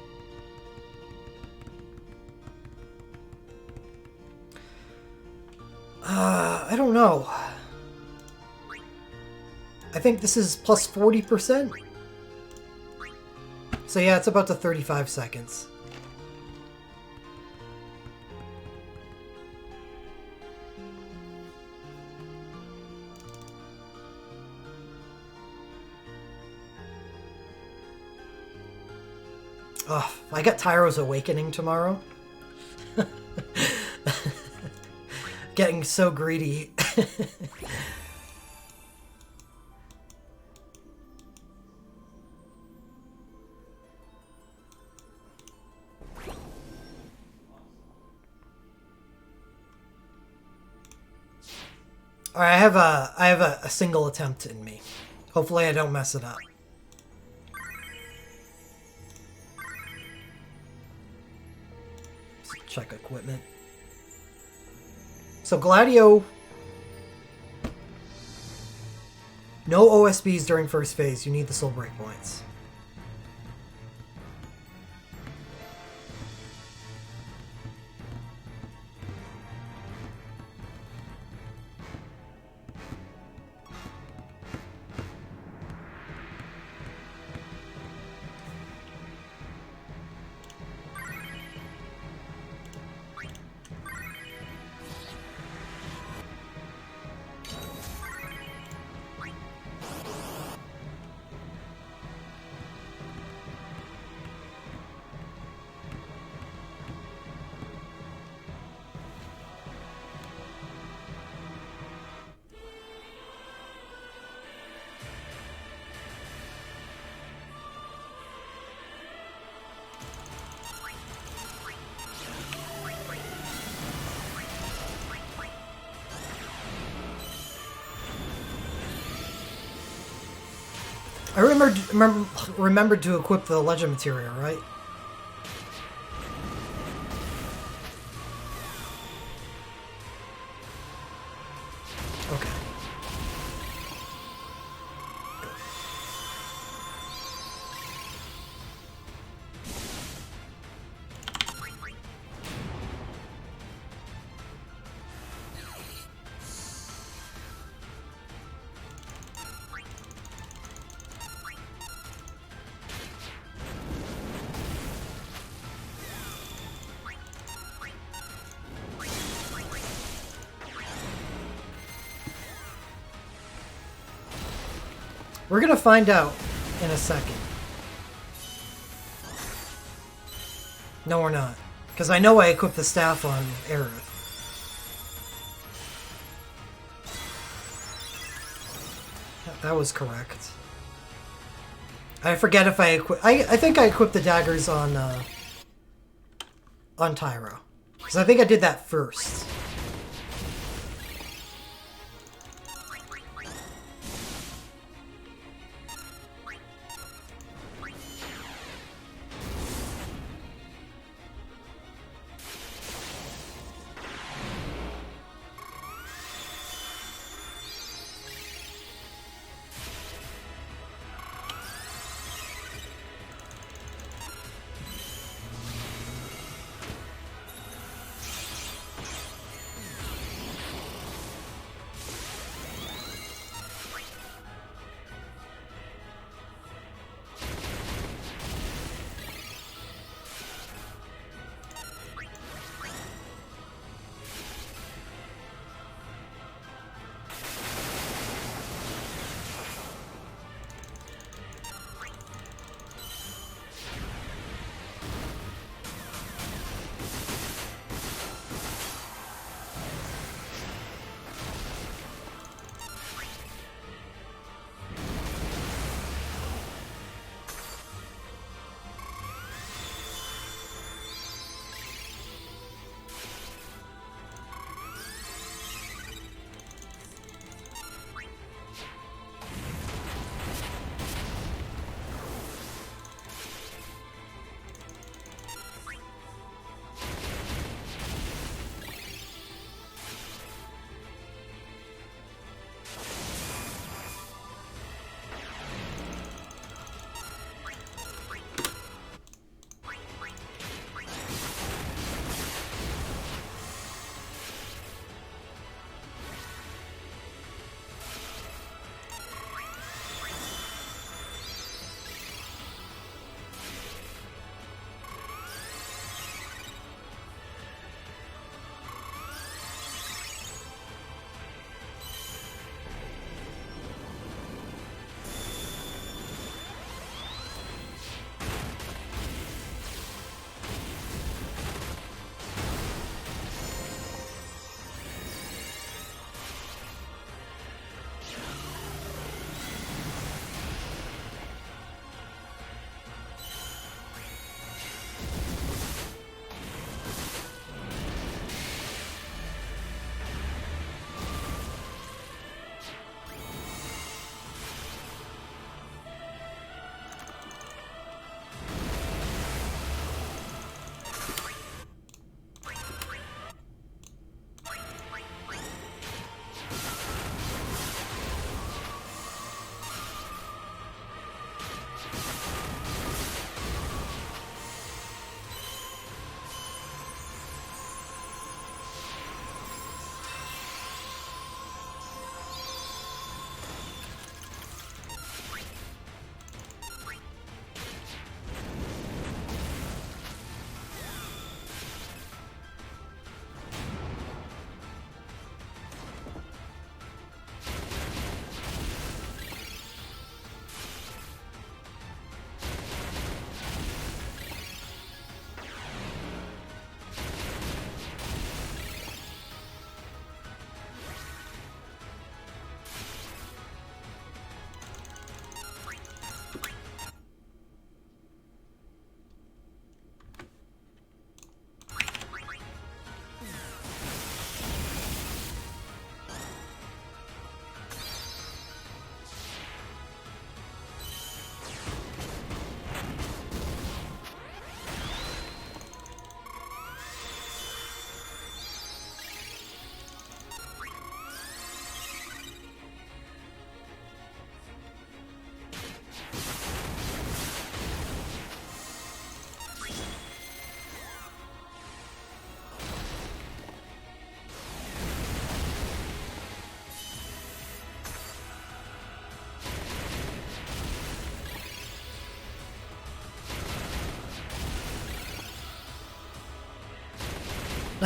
I don't know. I think this is plus 40%. So yeah, it's about to 35 seconds. Oh, I got Tyro's Awakening tomorrow. Getting so greedy. Alright, I have a single attempt in me. Hopefully I don't mess it up. Let's check equipment. So Gladio, no OSBs during first phase. You need the soul break points. I remembered to equip the legend material, right? Okay. We're gonna find out in a second. No, we're not. Because I know I equipped the staff on Aerith. That was correct. I forget if I equip... I think I equipped the daggers on Tyro. Because I think I did that first.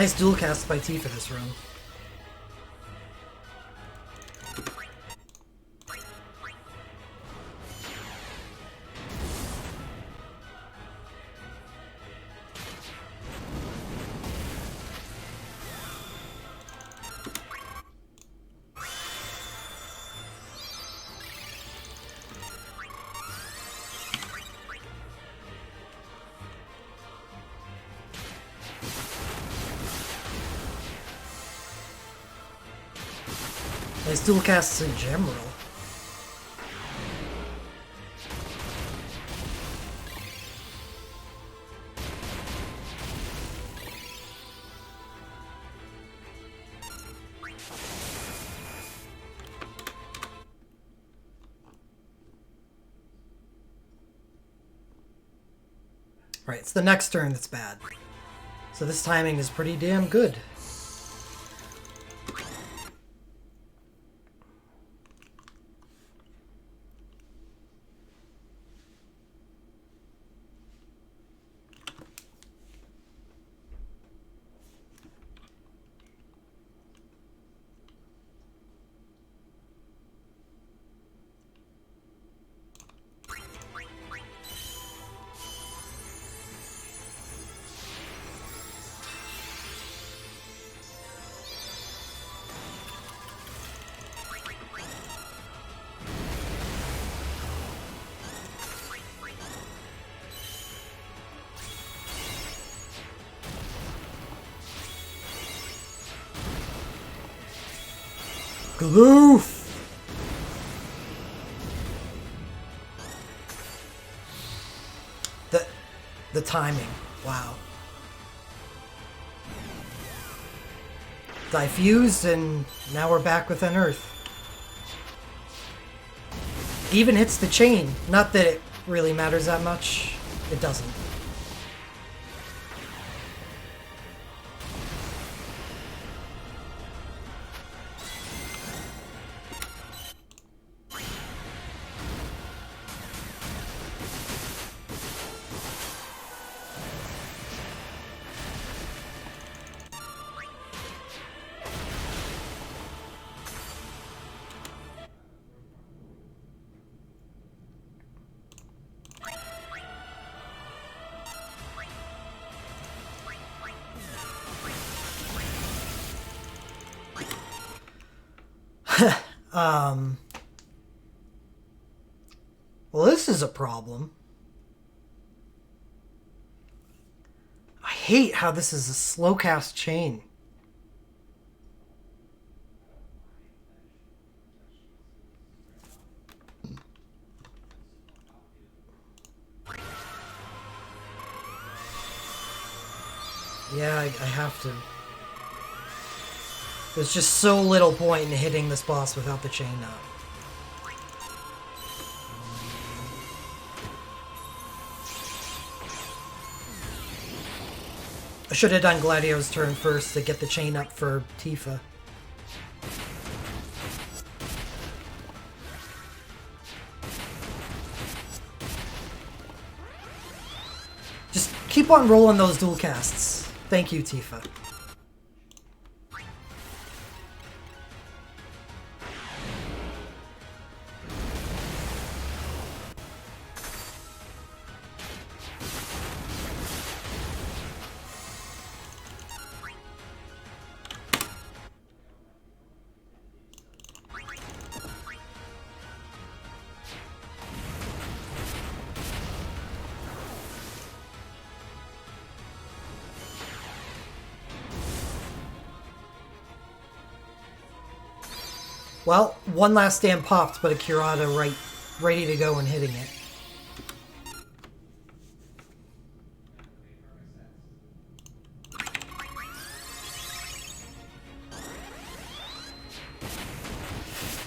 Nice dual cast by Tifa this round. Nice dual casts in general. Right, it's the next turn that's bad. So this timing is pretty damn good. Gloof! The timing. Wow. Diffused, and now we're back within Earth. Even hits the chain. Not that it really matters that much. It doesn't. Well, this is a problem. I hate how this is a slow cast chain. Yeah, I have to. There's just so little point in hitting this boss without the chain up. I should have done Gladio's turn first to get the chain up for Tifa. Just keep on rolling those dual casts. Thank you, Tifa. Well, one last stand popped, but a Kurata ready to go and hitting it.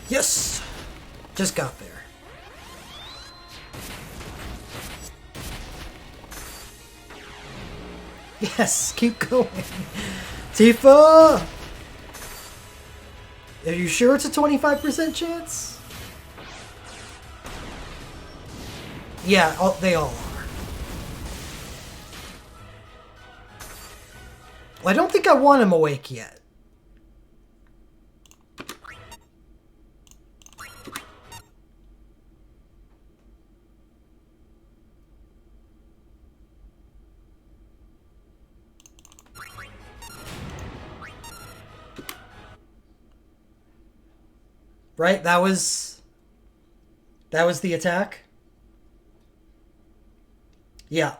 Yes! Just got there. Yes, keep going. Tifa! Are you sure it's a 25% chance? Yeah, they all are. I don't think I want him awake yet. Right? That was the attack? Yeah.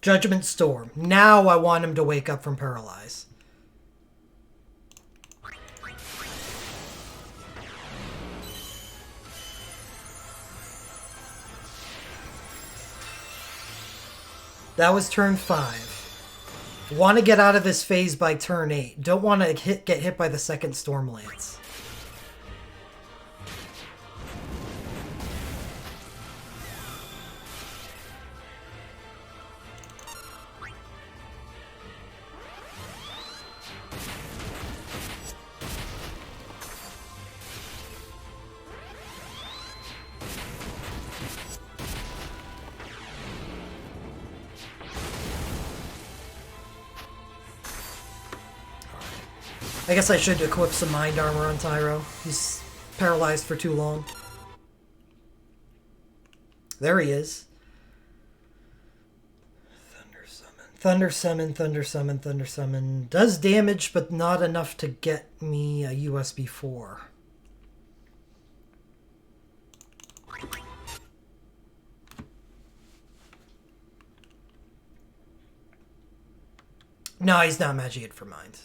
Judgment Storm. Now I want him to wake up from Paralyze. That was turn 5. Want to get out of this phase by turn 8. Don't want to get hit by the second Storm Lance. I guess I should equip some Mind Armor on Tyro. He's paralyzed for too long. There he is. Thunder Summon. Thunder Summon, Thunder Summon, Thunder Summon. Does damage, but not enough to get me a USB 4. No, he's not Magic for Mind.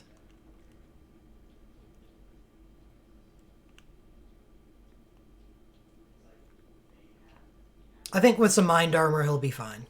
I think with some Mind Armor, he'll be fine.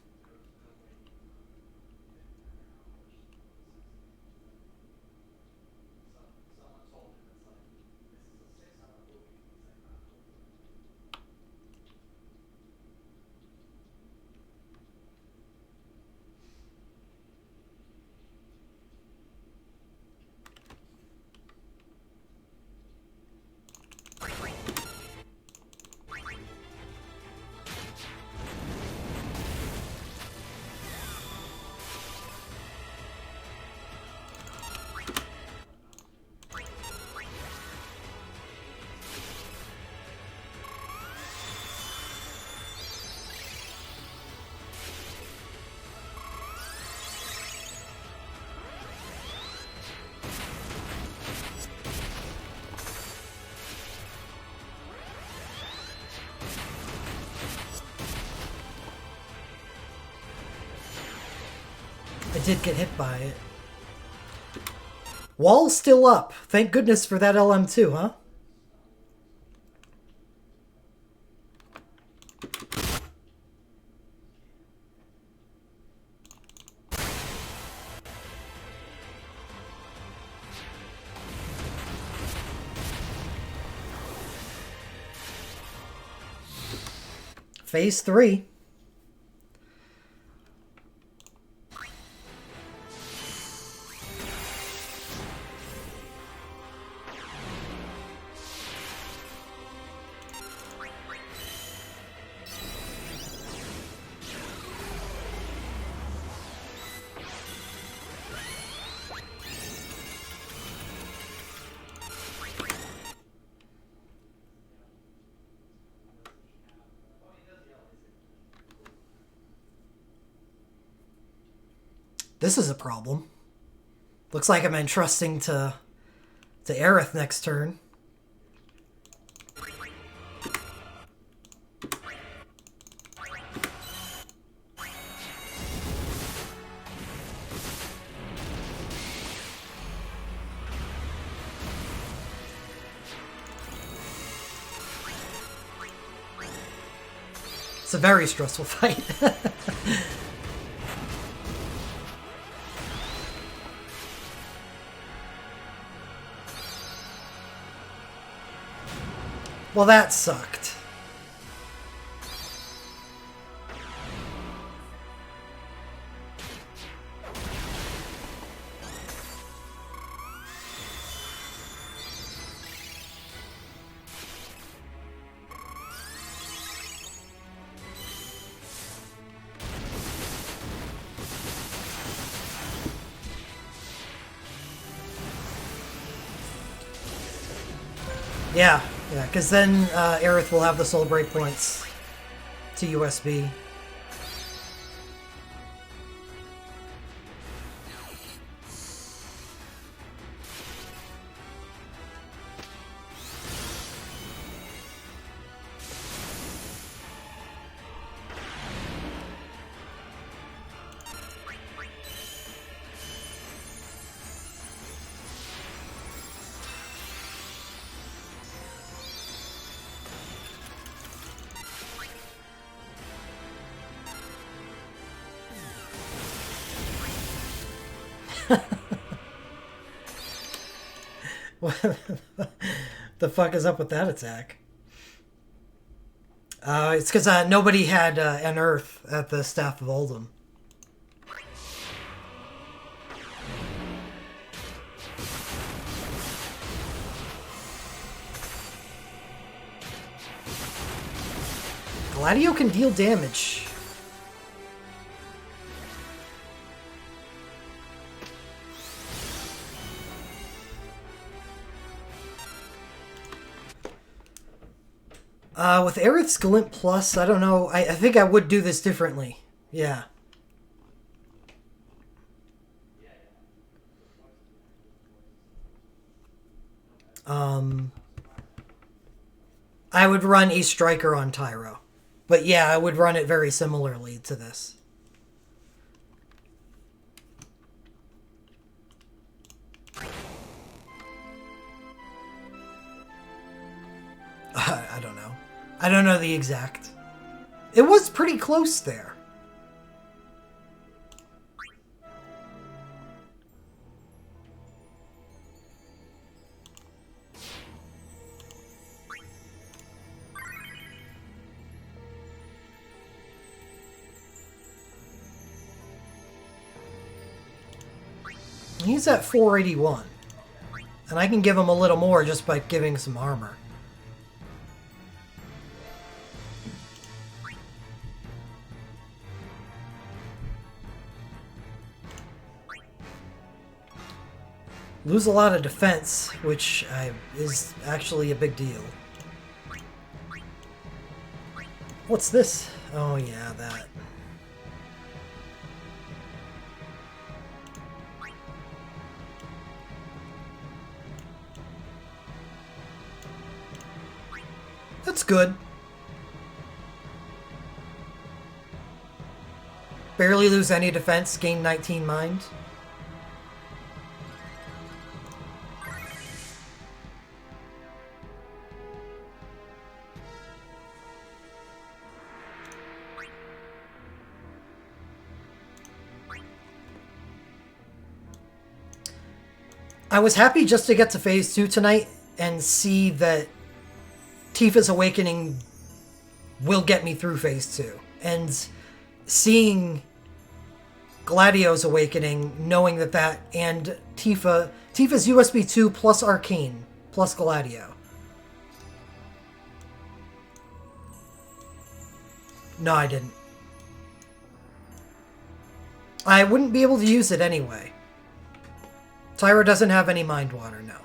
I did get hit by it. Wall's still up. Thank goodness for that LM2, huh? Phase 3. This is a problem. Looks like I'm entrusting to Aerith next turn. It's a very stressful fight. Well, that sucked. Yeah, yeah, because then Aerith will have the soul break points to USB. What the fuck is up with that attack? It's because nobody had an Earth at the Staff of Oldham. Gladio can deal damage. With Aerith's Glint Plus, I don't know. I think I would do this differently. Yeah. I would run a Striker on Tyro. But yeah, I would run it very similarly to this. I don't know. I don't know the exact. It was pretty close there. He's at 481. And I can give him a little more just by giving some armor. Lose a lot of defense, which is actually a big deal. What's this? Oh yeah, that. That's good. Barely lose any defense, gain 19 mind. I was happy just to get to Phase 2 tonight and see that Tifa's Awakening will get me through Phase 2. And seeing Gladio's Awakening, knowing that and Tifa's USB 2 plus Arcane plus Gladio. No, I didn't. I wouldn't be able to use it anyway. Tyra doesn't have any Mind Water, no.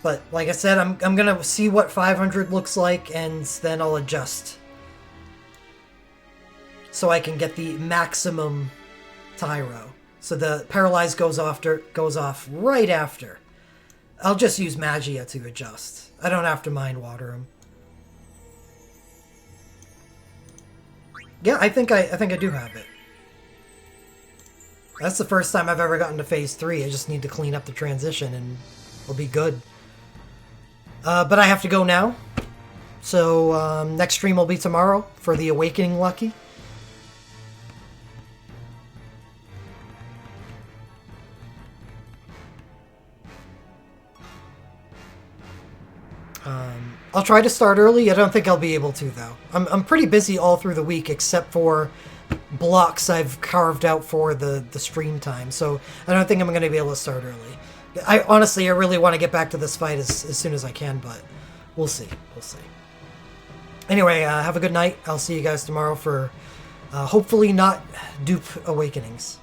But, like I said, I'm gonna see what 500 looks like, and then I'll adjust. So I can get the maximum Tyro. So the Paralyze goes off right after. I'll just use Magia to adjust. I don't have to Mind Water him. Yeah, I think I do have it. That's the first time I've ever gotten to Phase 3. I just need to clean up the transition and we'll be good. But I have to go now. So next stream will be tomorrow for the Awakening Lucky. I'll try to start early. I don't think I'll be able to, though. I'm pretty busy all through the week, except for blocks I've carved out for the stream time. So I don't think I'm going to be able to start early. I really want to get back to this fight as soon as I can, but we'll see. We'll see. Anyway, have a good night. I'll see you guys tomorrow for hopefully not dupe Awakenings.